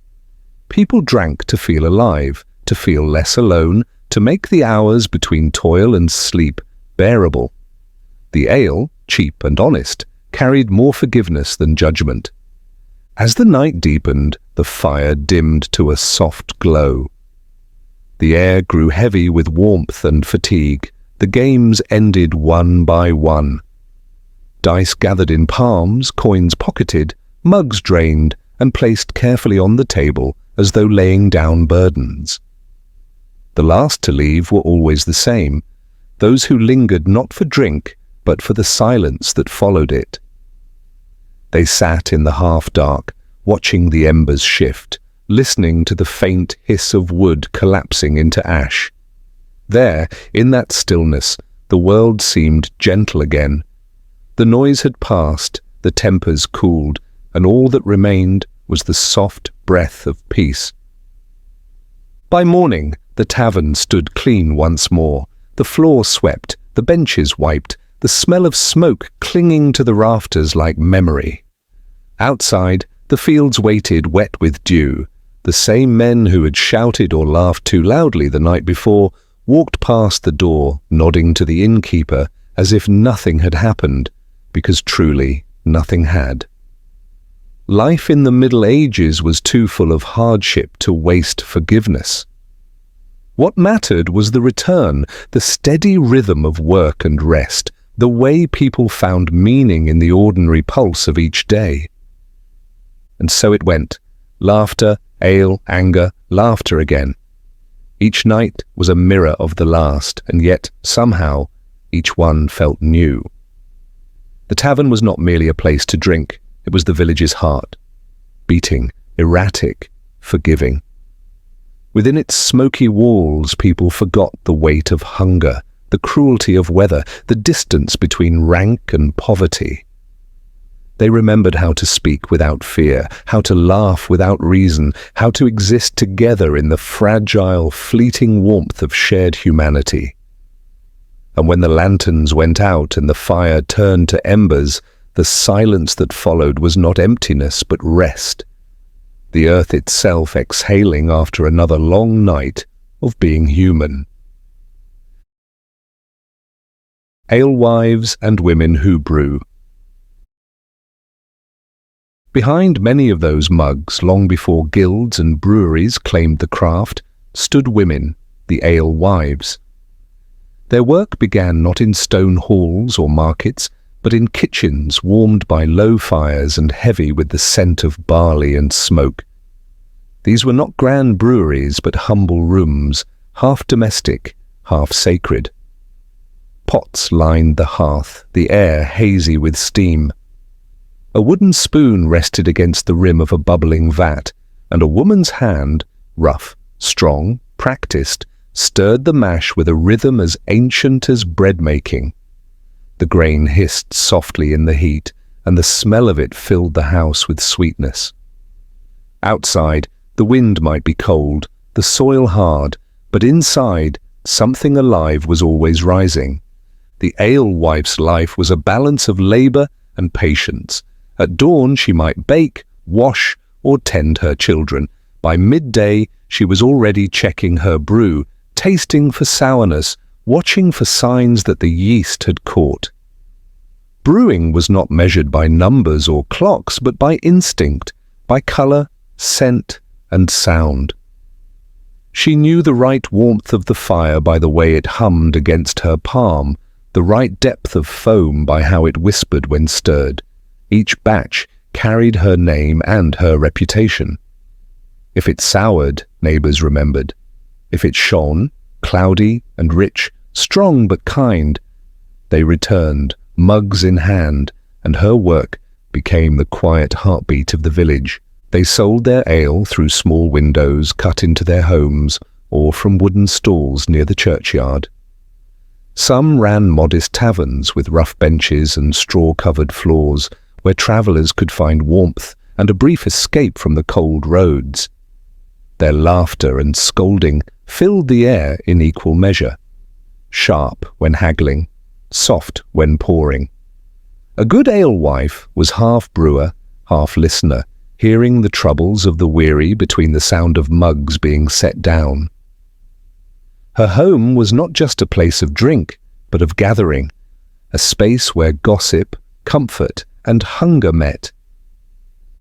People drank to feel alive, to feel less alone, to make the hours between toil and sleep bearable. The ale, cheap and honest, carried more forgiveness than judgment. As the night deepened, the fire dimmed to a soft glow. The air grew heavy with warmth and fatigue. The games ended one by one. Dice gathered in palms, coins pocketed, mugs drained and placed carefully on the table as though laying down burdens. The last to leave were always the same, those who lingered not for drink, but for the silence that followed it. They sat in the half-dark, watching the embers shift, listening to the faint hiss of wood collapsing into ash. There, in that stillness, the world seemed gentle again. The noise had passed, the tempers cooled, and all that remained was the soft breath of peace. By morning, the tavern stood clean once more, the floor swept, the benches wiped, the smell of smoke clinging to the rafters like memory. Outside, the fields waited wet with dew. The same men who had shouted or laughed too loudly the night before walked past the door, nodding to the innkeeper as if nothing had happened, because truly nothing had. Life in the Middle Ages was too full of hardship to waste forgiveness. What mattered was the return, the steady rhythm of work and rest, the way people found meaning in the ordinary pulse of each day. And so it went, laughter, ale, anger, laughter again. Each night was a mirror of the last, and yet, somehow, each one felt new. The tavern was not merely a place to drink, it was the village's heart, beating, erratic, forgiving. Within its smoky walls, people forgot the weight of hunger, the cruelty of weather, the distance between rank and poverty. They remembered how to speak without fear, how to laugh without reason, how to exist together in the fragile, fleeting warmth of shared humanity. And when the lanterns went out and the fire turned to embers, the silence that followed was not emptiness but rest, the earth itself exhaling after another long night of being human. Alewives and women who brew. Behind many of those mugs, long before guilds and breweries claimed the craft, stood women, the alewives. Their work began not in stone halls or markets, but in kitchens warmed by low fires and heavy with the scent of barley and smoke. These were not grand breweries, but humble rooms, half domestic, half sacred. Pots lined the hearth, the air hazy with steam. A wooden spoon rested against the rim of a bubbling vat, and a woman's hand, rough, strong, practiced, stirred the mash with a rhythm as ancient as bread-making. The grain hissed softly in the heat, and the smell of it filled the house with sweetness. Outside, the wind might be cold, the soil hard, but inside, something alive was always rising. The alewife's life was a balance of labor and patience. At dawn she might bake, wash, or tend her children, By midday, she was already checking her brew, tasting for sourness, watching for signs that the yeast had caught. Brewing was not measured by numbers or clocks, but by instinct, by color, scent, and sound. She knew the right warmth of the fire by the way it hummed against her palm, the right depth of foam by how it whispered when stirred. Each batch carried her name and her reputation. If it soured, neighbors remembered. If it shone, cloudy and rich, strong but kind, they returned, mugs in hand, and her work became the quiet heartbeat of the village. They sold their ale through small windows cut into their homes or from wooden stalls near the churchyard. Some ran modest taverns with rough benches and straw-covered floors where travellers could find warmth and a brief escape from the cold roads. Their laughter and scolding filled the air in equal measure, sharp when haggling, soft when pouring. A good alewife was half brewer, half listener, hearing the troubles of the weary between the sound of mugs being set down. Her home was not just a place of drink, but of gathering, a space where gossip, comfort, and hunger met.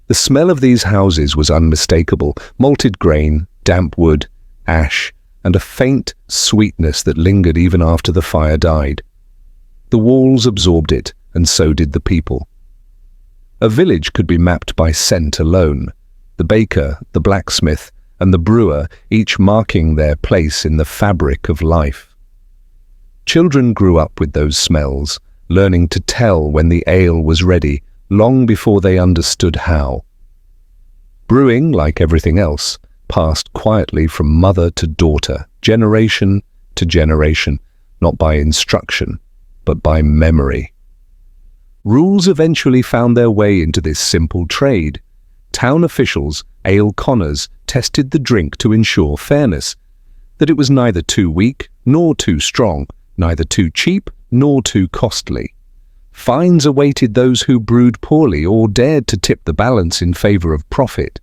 The smell of these houses was unmistakable: malted grain, damp wood, ash, and a faint sweetness that lingered even after the fire died. The walls absorbed it, and so did the people. A village could be mapped by scent alone, the baker, the blacksmith, and the brewer each marking their place in the fabric of life. Children grew up with those smells, learning to tell when the ale was ready, long before they understood how. Brewing, like everything else, passed quietly from mother to daughter, generation to generation, not by instruction, but by memory. Rules eventually found their way into this simple trade. Town officials, ale conners, tested the drink to ensure fairness, that it was neither too weak nor too strong, neither too cheap nor too costly. Fines awaited those who brewed poorly or dared to tip the balance in favor of profit.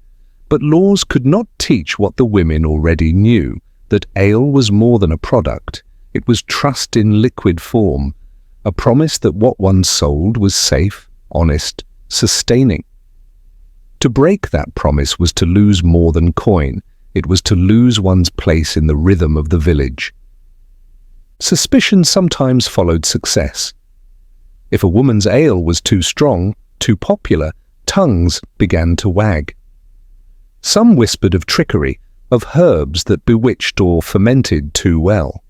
But laws could not teach what the women already knew, that ale was more than a product. It was trust in liquid form, a promise that what one sold was safe, honest, sustaining. To break that promise was to lose more than coin. It was to lose one's place in the rhythm of the village. Suspicion sometimes followed success. If a woman's ale was too strong, too popular, tongues began to wag. Some whispered of trickery, of herbs that bewitched or fermented too well.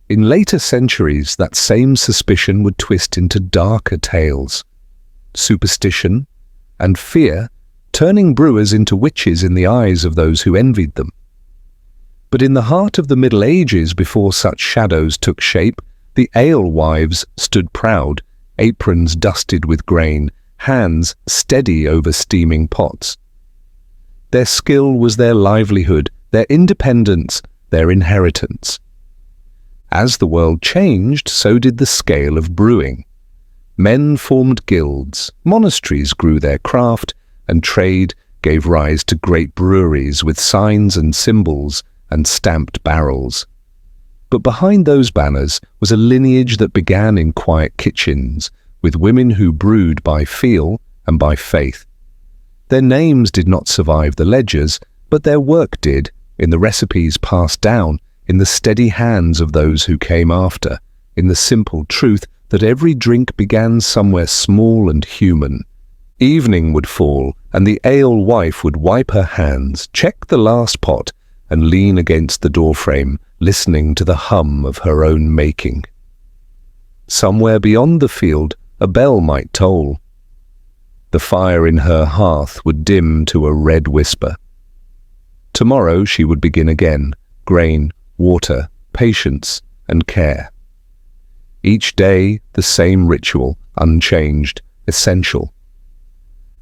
In later centuries, that same suspicion would twist into darker tales. Superstition and fear turning brewers into witches in the eyes of those who envied them. But in the heart of the Middle Ages, before such shadows took shape, the alewives stood proud, aprons dusted with grain, hands steady over steaming pots. Their skill was their livelihood, their independence, their inheritance. As the world changed, so did the scale of brewing. Men formed guilds, monasteries grew their craft, and trade gave rise to great breweries with signs and symbols and stamped barrels. But behind those banners was a lineage that began in quiet kitchens, with women who brewed by feel and by faith. Their names did not survive the ledgers, but their work did, in the recipes passed down, in the steady hands of those who came after, in the simple truth that every drink began somewhere small and human. Evening would fall, and the alewife would wipe her hands, check the last pot, and lean against the doorframe, listening to the hum of her own making. Somewhere beyond the field, a bell might toll. The fire in her hearth would dim to a red whisper. Tomorrow she would begin again, grain, water, patience, and care. Each day the same ritual, unchanged, essential.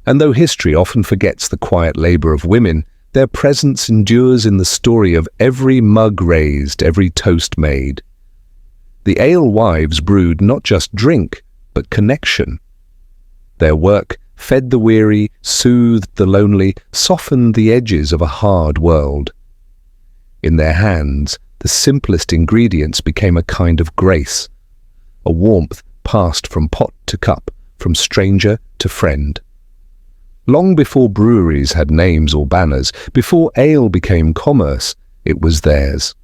And though history often forgets the quiet labor of women, their presence endures in the story of every mug raised, every toast made. The alewives brewed not just drink, but connection. Their work fed the weary, soothed the lonely, softened the edges of a hard world. In their hands, the simplest ingredients became a kind of grace, a warmth passed from pot to cup, from stranger to friend. Long before breweries had names or banners, before ale became commerce, it was theirs.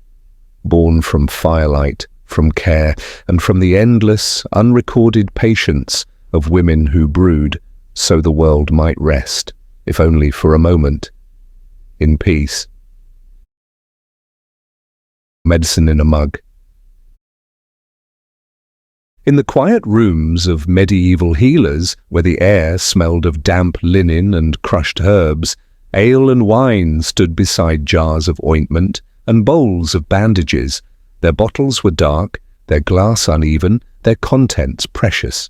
Born from firelight, from care, and from the endless, unrecorded patience of women who brewed so the world might rest, if only for a moment, in peace. Medicine in a mug. In the quiet rooms of medieval healers, where the air smelled of damp linen and crushed herbs, ale and wine stood beside jars of ointment and bowls of bandages. Their bottles were dark, their glass uneven, their contents precious.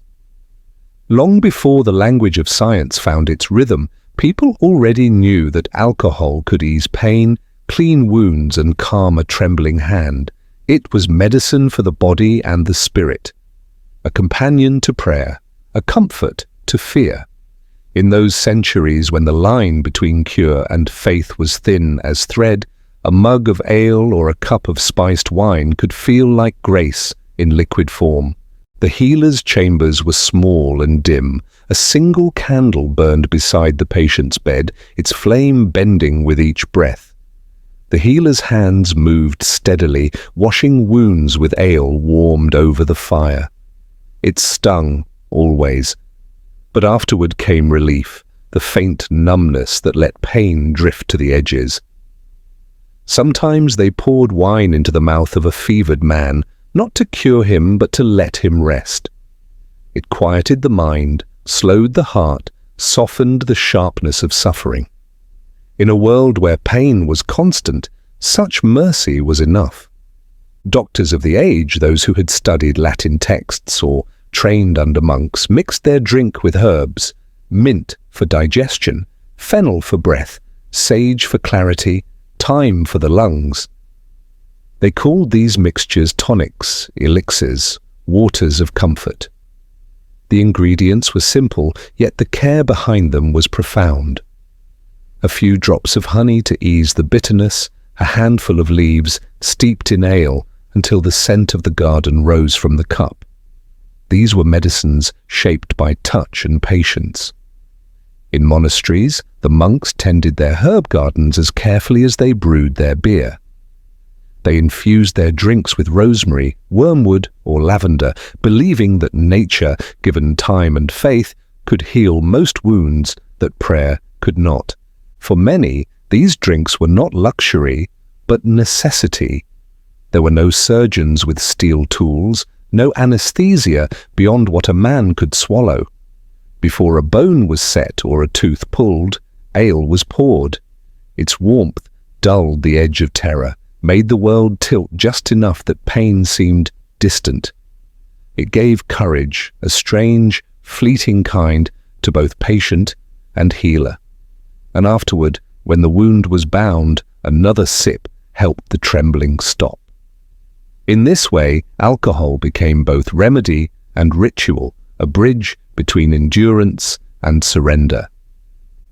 Long before the language of science found its rhythm, people already knew that alcohol could ease pain, clean wounds and calm a trembling hand. It was medicine for the body and the spirit, a companion to prayer, a comfort to fear. In those centuries when the line between cure and faith was thin as thread, a mug of ale or a cup of spiced wine could feel like grace in liquid form. The healer's chambers were small and dim. A single candle burned beside the patient's bed, its flame bending with each breath. The healer's hands moved steadily, washing wounds with ale warmed over the fire. It stung, always. But afterward came relief, the faint numbness that let pain drift to the edges. Sometimes they poured wine into the mouth of a fevered man, not to cure him but to let him rest. It quieted the mind, slowed the heart, softened the sharpness of suffering. In a world where pain was constant, such mercy was enough. Doctors of the age, those who had studied Latin texts or trained under monks, mixed their drink with herbs, mint for digestion, fennel for breath, sage for clarity, thyme for the lungs. They called these mixtures tonics, elixirs, waters of comfort. The ingredients were simple, yet the care behind them was profound. A few drops of honey to ease the bitterness, a handful of leaves steeped in ale until the scent of the garden rose from the cup. These were medicines shaped by touch and patience. In monasteries, the monks tended their herb gardens as carefully as they brewed their beer. They infused their drinks with rosemary, wormwood, or lavender, believing that nature, given time and faith, could heal most wounds that prayer could not. For many, these drinks were not luxury, but necessity. There were no surgeons with steel tools, no anesthesia beyond what a man could swallow. Before a bone was set or a tooth pulled, ale was poured. Its warmth dulled the edge of terror, made the world tilt just enough that pain seemed distant. It gave courage, a strange, fleeting kind, to both patient and healer. And afterward, when the wound was bound, another sip helped the trembling stop. In this way, alcohol became both remedy and ritual, a bridge between endurance and surrender.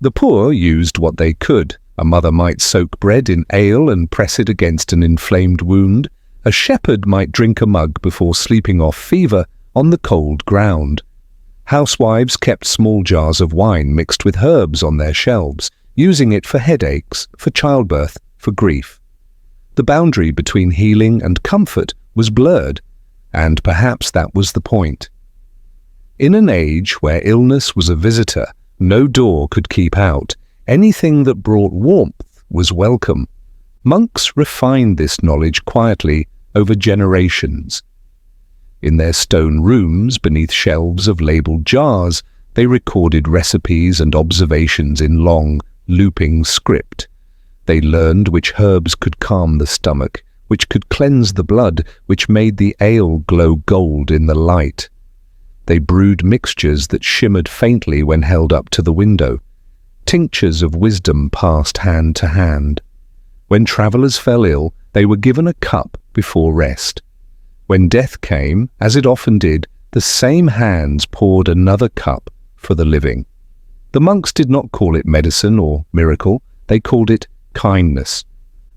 The poor used what they could. A mother might soak bread in ale and press it against an inflamed wound. A shepherd might drink a mug before sleeping off fever on the cold ground. Housewives kept small jars of wine mixed with herbs on their shelves, using it for headaches, for childbirth, for grief. The boundary between healing and comfort was blurred, and perhaps that was the point. In an age where illness was a visitor, no door could keep out, anything that brought warmth was welcome. Monks refined this knowledge quietly over generations. In their stone rooms, beneath shelves of labeled jars, they recorded recipes and observations in long, looping script. They learned which herbs could calm the stomach, which could cleanse the blood, which made the ale glow gold in the light. They brewed mixtures that shimmered faintly when held up to the window. Tinctures of wisdom passed hand to hand. When travellers fell ill, they were given a cup before rest. When death came, as it often did, the same hands poured another cup for the living. The monks did not call it medicine or miracle, they called it kindness.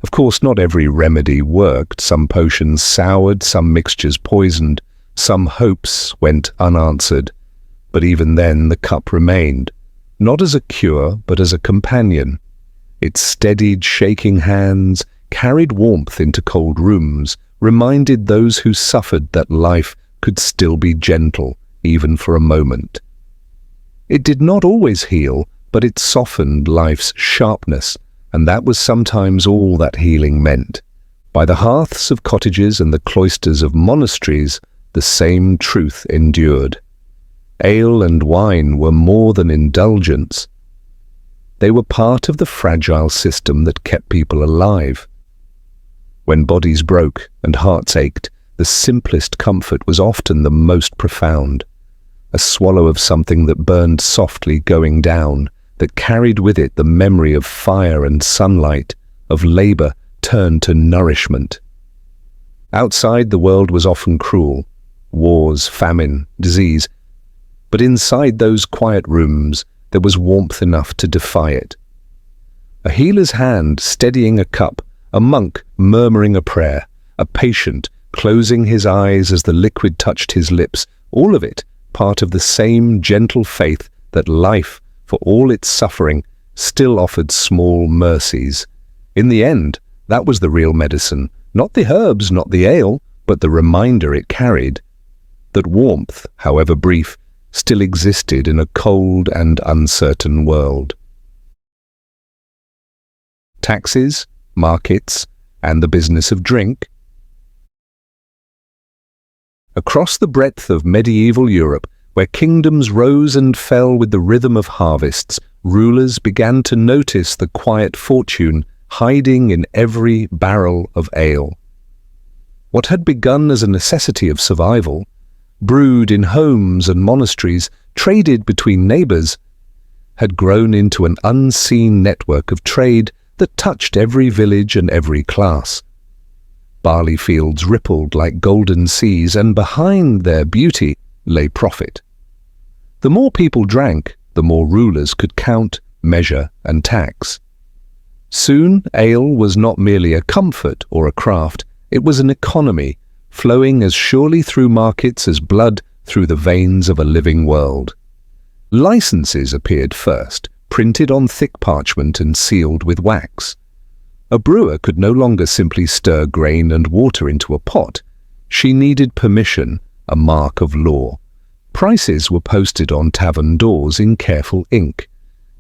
Of course, not every remedy worked. Some potions soured, some mixtures poisoned, some hopes went unanswered. But even then the cup remained, not as a cure, but as a companion. It steadied shaking hands, carried warmth into cold rooms, reminded those who suffered that life could still be gentle, even for a moment. It did not always heal, but it softened life's sharpness, and that was sometimes all that healing meant. By the hearths of cottages and the cloisters of monasteries, the same truth endured. Ale and wine were more than indulgence. They were part of the fragile system that kept people alive. When bodies broke and hearts ached, the simplest comfort was often the most profound. A swallow of something that burned softly going down, that carried with it the memory of fire and sunlight, of labor turned to nourishment. Outside, the world was often cruel. Wars, famine, disease. But inside those quiet rooms, there was warmth enough to defy it. A healer's hand steadying a cup, a monk murmuring a prayer, a patient closing his eyes as the liquid touched his lips, all of it part of the same gentle faith that life, for all its suffering, still offered small mercies. In the end, that was the real medicine, not the herbs, not the ale, but the reminder it carried, that warmth, however brief, still existed in a cold and uncertain world. Taxes, markets, and the business of drink. Across the breadth of medieval Europe, where kingdoms rose and fell with the rhythm of harvests, rulers began to notice the quiet fortune hiding in every barrel of ale. What had begun as a necessity of survival, brewed in homes and monasteries, traded between neighbors, had grown into an unseen network of trade that touched every village and every class. Barley fields rippled like golden seas, and behind their beauty lay profit. The more people drank, the more rulers could count, measure, and tax. Soon, ale was not merely a comfort or a craft, it was an economy, flowing as surely through markets as blood through the veins of a living world. Licenses appeared first, printed on thick parchment and sealed with wax. A brewer could no longer simply stir grain and water into a pot. She needed permission, a mark of law. Prices were posted on tavern doors in careful ink.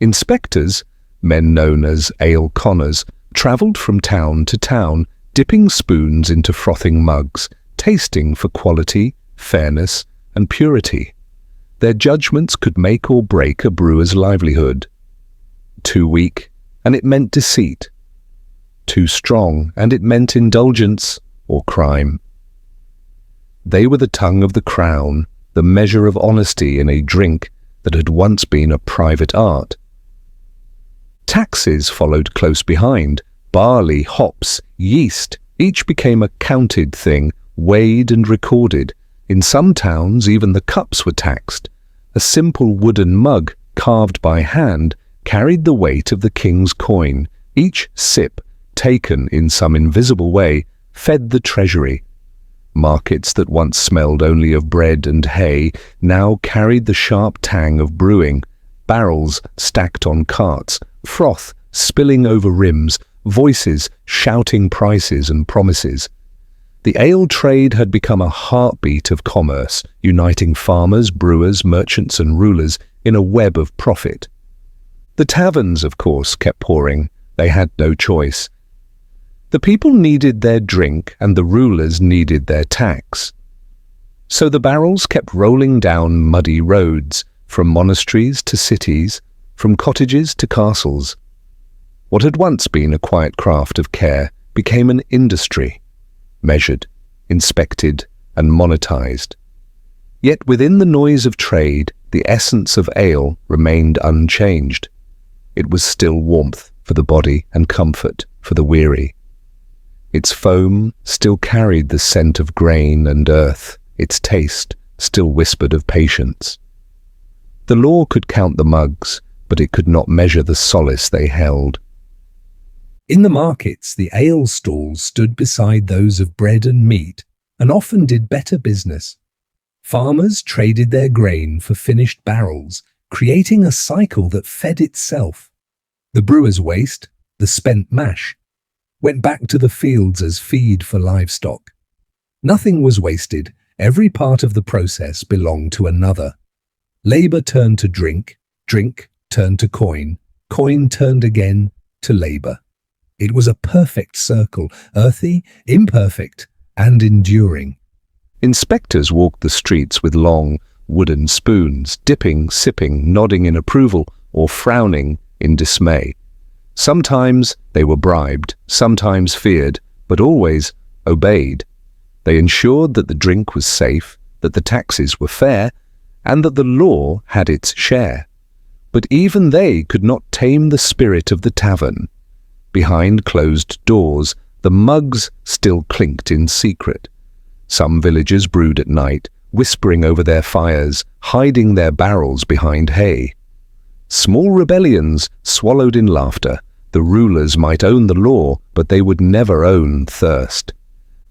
Inspectors, men known as ale conners, travelled from town to town, dipping spoons into frothing mugs, tasting for quality, fairness, and purity. Their judgments could make or break a brewer's livelihood. Too weak, and it meant deceit. Too strong, and it meant indulgence or crime. They were the tongue of the crown, the measure of honesty in a drink that had once been a private art. Taxes followed close behind. Barley, hops, yeast, each became a counted thing, weighed and recorded. In some towns, even the cups were taxed. A simple wooden mug, carved by hand, carried the weight of the king's coin. Each sip, taken in some invisible way, fed the treasury. Markets that once smelled only of bread and hay now carried the sharp tang of brewing. Barrels stacked on carts, froth spilling over rims, voices shouting prices and promises. The ale trade had become a heartbeat of commerce, uniting farmers, brewers, merchants and rulers in a web of profit. The taverns, of course, kept pouring. They had no choice. The people needed their drink and the rulers needed their tax. So the barrels kept rolling down muddy roads, from monasteries to cities, from cottages to castles. What had once been a quiet craft of care became an industry, measured, inspected, and monetized. Yet within the noise of trade, the essence of ale remained unchanged. It was still warmth for the body and comfort for the weary. Its foam still carried the scent of grain and earth, its taste still whispered of patience. The law could count the mugs, but it could not measure the solace they held. In the markets, the ale stalls stood beside those of bread and meat, and often did better business. Farmers traded their grain for finished barrels, creating a cycle that fed itself. The brewer's waste, the spent mash, went back to the fields as feed for livestock. Nothing was wasted. Every part of the process belonged to another. Labor turned to drink, drink turned to coin, coin turned again to labor. It was a perfect circle, earthy, imperfect, and enduring. Inspectors walked the streets with long, wooden spoons, dipping, sipping, nodding in approval, or frowning in dismay. Sometimes they were bribed, sometimes feared, but always obeyed. They ensured that the drink was safe, that the taxes were fair, and that the law had its share. But even they could not tame the spirit of the tavern. Behind closed doors, the mugs still clinked in secret. Some villagers brewed at night, whispering over their fires, hiding their barrels behind hay. Small rebellions swallowed in laughter. The rulers might own the law, but they would never own thirst.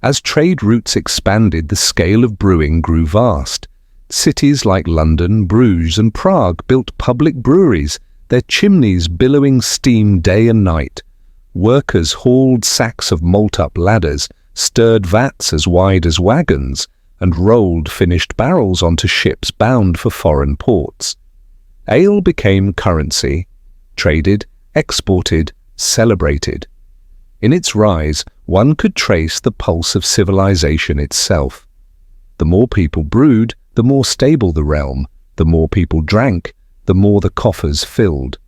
As trade routes expanded, the scale of brewing grew vast. Cities like London, Bruges, and Prague built public breweries, their chimneys billowing steam day and night. Workers hauled sacks of malt up ladders, stirred vats as wide as wagons, and rolled finished barrels onto ships bound for foreign ports. Ale became currency, traded, exported, celebrated. In its rise, one could trace the pulse of civilization itself. The more people brewed, the more stable the realm. The more people drank, the more the coffers filled.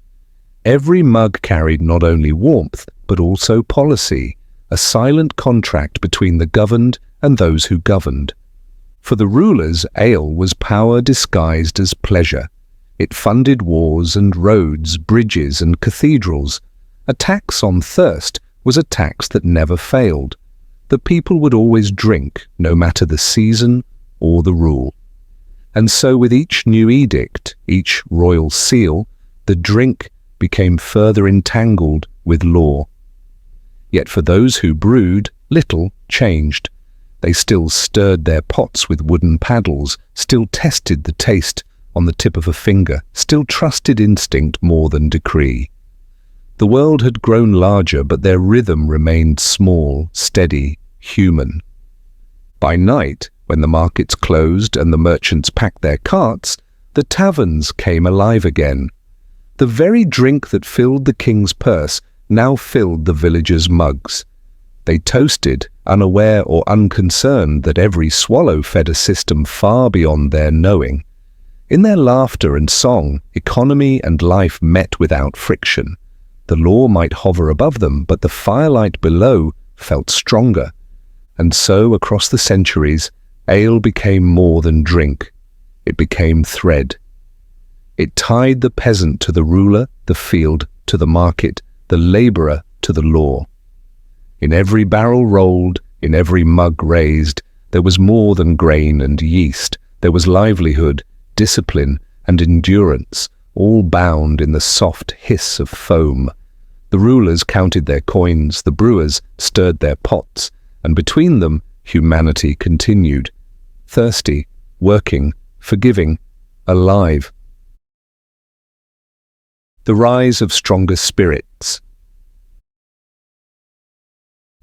Every mug carried not only warmth, but also policy, a silent contract between the governed and those who governed. For the rulers, ale was power disguised as pleasure. It funded wars and roads, bridges and cathedrals. A tax on thirst was a tax that never failed. The people would always drink, no matter the season or the rule. And so with each new edict, each royal seal, the drink became further entangled with law. Yet for those who brewed, little changed. They still stirred their pots with wooden paddles, still tested the taste on the tip of a finger, still trusted instinct more than decree. The world had grown larger, but their rhythm remained small, steady, human. By night, when the markets closed and the merchants packed their carts, the taverns came alive again. The very drink that filled the king's purse now filled the villagers' mugs. They toasted, unaware or unconcerned that every swallow fed a system far beyond their knowing. In their laughter and song, economy and life met without friction. The law might hover above them, but the firelight below felt stronger. And so, across the centuries, ale became more than drink. It became thread. It tied the peasant to the ruler, the field to the market, the laborer to the law. In every barrel rolled, in every mug raised, there was more than grain and yeast. There was livelihood, discipline, and endurance, all bound in the soft hiss of foam. The rulers counted their coins, the brewers stirred their pots, and between them humanity continued, thirsty, working, forgiving, alive. The rise of stronger spirits.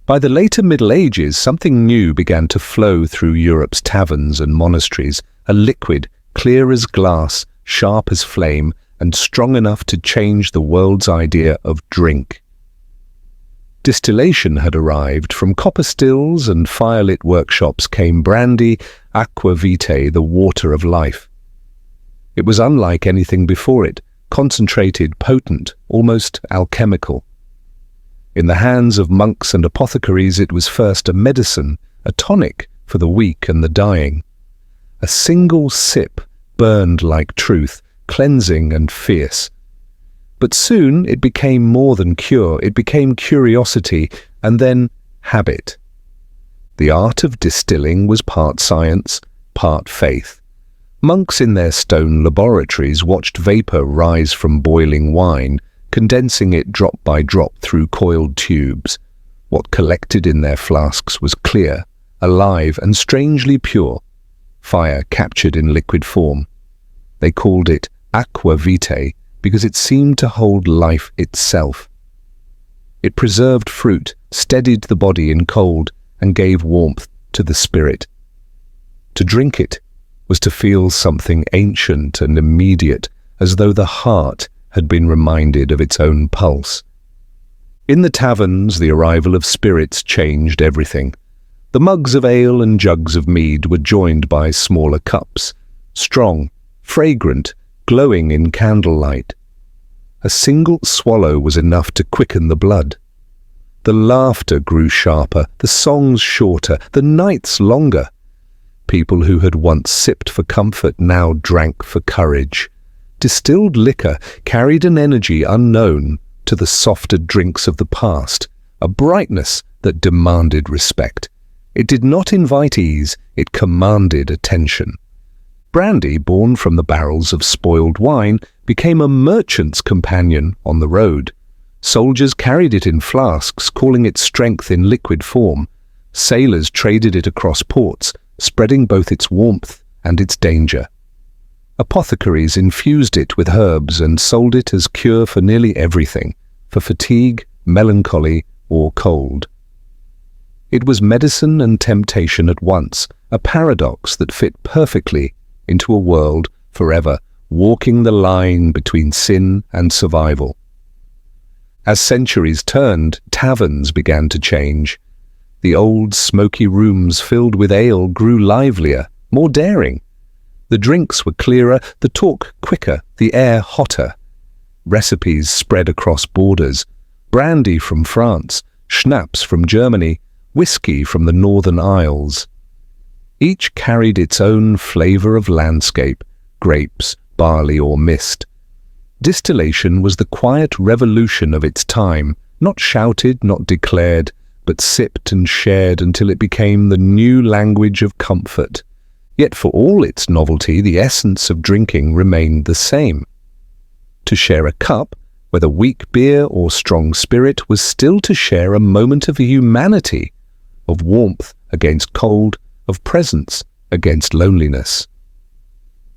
By the later Middle Ages, something new began to flow through Europe's taverns and monasteries, a liquid, clear as glass, sharp as flame, and strong enough to change the world's idea of drink. Distillation had arrived. From copper stills and firelit workshops came brandy, aqua vitae, the water of life. It was unlike anything before it, concentrated, potent, almost alchemical. In the hands of monks and apothecaries, it was first a medicine, a tonic for the weak and the dying. A single sip burned like truth, cleansing and fierce. But soon it became more than cure. It became curiosity, and then habit. The art of distilling was part science, part faith. Monks in their stone laboratories watched vapor rise from boiling wine, condensing it drop by drop through coiled tubes. What collected in their flasks was clear, alive and strangely pure, fire captured in liquid form. They called it aqua vitae because it seemed to hold life itself. It preserved fruit, steadied the body in cold, and gave warmth to the spirit. To drink it was to feel something ancient and immediate, as though the heart had been reminded of its own pulse. In the taverns, the arrival of spirits changed everything. The mugs of ale and jugs of mead were joined by smaller cups, strong, fragrant, glowing in candlelight. A single swallow was enough to quicken the blood. The laughter grew sharper, the songs shorter, the nights longer. People who had once sipped for comfort now drank for courage. Distilled liquor carried an energy unknown to the softer drinks of the past, a brightness that demanded respect. It did not invite ease, it commanded attention. Brandy, born from the barrels of spoiled wine, became a merchant's companion on the road. Soldiers carried it in flasks, calling it strength in liquid form. Sailors traded it across ports, spreading both its warmth and its danger. Apothecaries infused it with herbs and sold it as cure for nearly everything, for fatigue, melancholy, or cold. It was medicine and temptation at once, a paradox that fit perfectly into a world forever walking the line between sin and survival. As centuries turned, taverns began to change. The old smoky rooms filled with ale grew livelier, more daring. The drinks were clearer, the talk quicker, the air hotter. Recipes spread across borders. Brandy from France, schnapps from Germany, whiskey from the Northern Isles. Each carried its own flavor of landscape, grapes, barley or mist. Distillation was the quiet revolution of its time, not shouted, not declared, but sipped and shared until it became the new language of comfort. Yet for all its novelty, the essence of drinking remained the same. To share a cup, whether weak beer or strong spirit, was still to share a moment of humanity, of warmth against cold, of presence against loneliness.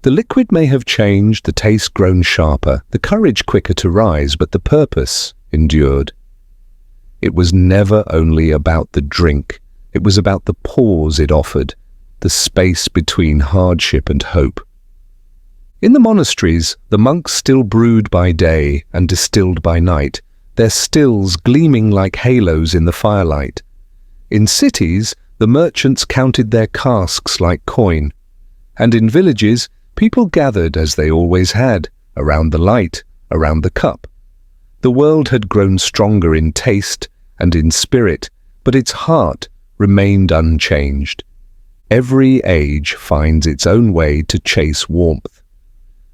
The liquid may have changed, the taste grown sharper, the courage quicker to rise, but the purpose endured. It was never only about the drink, it was about the pause it offered, the space between hardship and hope. In the monasteries, the monks still brewed by day and distilled by night, their stills gleaming like halos in the firelight. In cities, the merchants counted their casks like coin, and in villages, people gathered as they always had, around the light, around the cup. The world had grown stronger in taste and in spirit, but its heart remained unchanged. Every age finds its own way to chase warmth.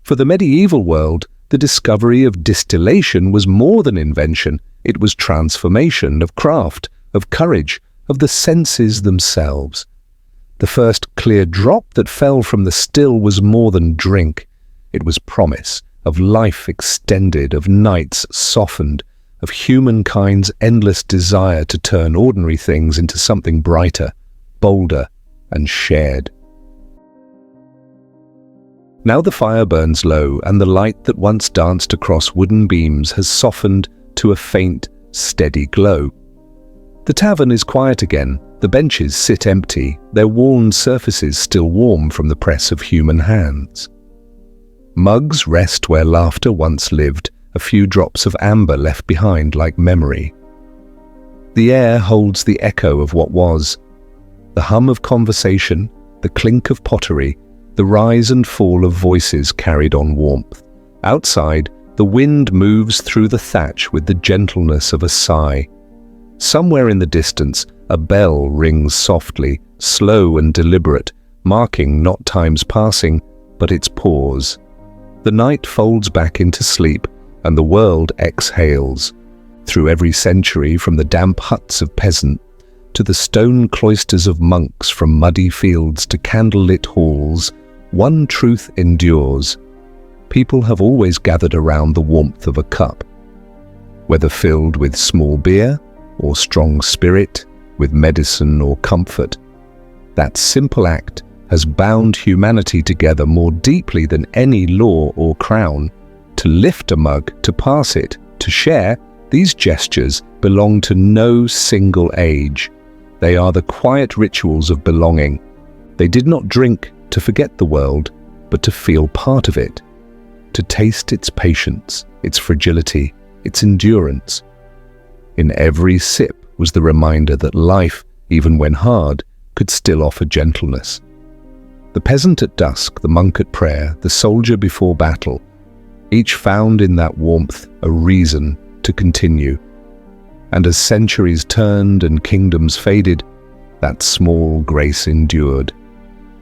For the medieval world, the discovery of distillation was more than invention, it was transformation of craft, of courage, of the senses themselves. The first clear drop that fell from the still was more than drink. It was promise of life extended, of nights softened, of humankind's endless desire to turn ordinary things into something brighter, bolder, and shared. Now the fire burns low, and the light that once danced across wooden beams has softened to a faint, steady glow. The tavern is quiet again. The benches sit empty, their worn surfaces still warm from the press of human hands. Mugs rest where laughter once lived, a few drops of amber left behind like memory. The air holds the echo of what was, the hum of conversation, the clink of pottery, the rise and fall of voices carried on warmth. Outside, the wind moves through the thatch with the gentleness of a sigh. Somewhere in the distance, a bell rings softly, slow and deliberate, marking not time's passing, but its pause. The night folds back into sleep, and the world exhales. Through every century, from the damp huts of peasants to the stone cloisters of monks, from muddy fields to candlelit halls, one truth endures. People have always gathered around the warmth of a cup. Whether filled with small beer or strong spirit, with medicine or comfort, that simple act has bound humanity together more deeply than any law or crown. To lift a mug, to pass it, to share, these gestures belong to no single age. They are the quiet rituals of belonging. They did not drink to forget the world, but to feel part of it, to taste its patience, its fragility, its endurance. In every sip was the reminder that life, even when hard, could still offer gentleness. The peasant at dusk, the monk at prayer, the soldier before battle, each found in that warmth a reason to continue. And as centuries turned and kingdoms faded, that small grace endured.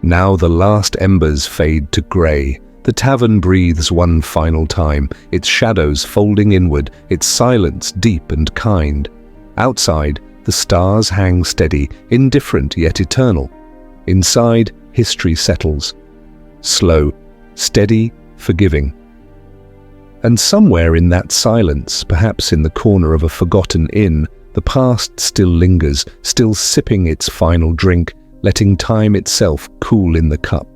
Now the last embers fade to grey. The tavern breathes one final time, its shadows folding inward, its silence deep and kind. Outside, the stars hang steady, indifferent yet eternal. Inside, history settles. Slow, steady, forgiving. And somewhere in that silence, perhaps in the corner of a forgotten inn, the past still lingers, still sipping its final drink, letting time itself cool in the cup.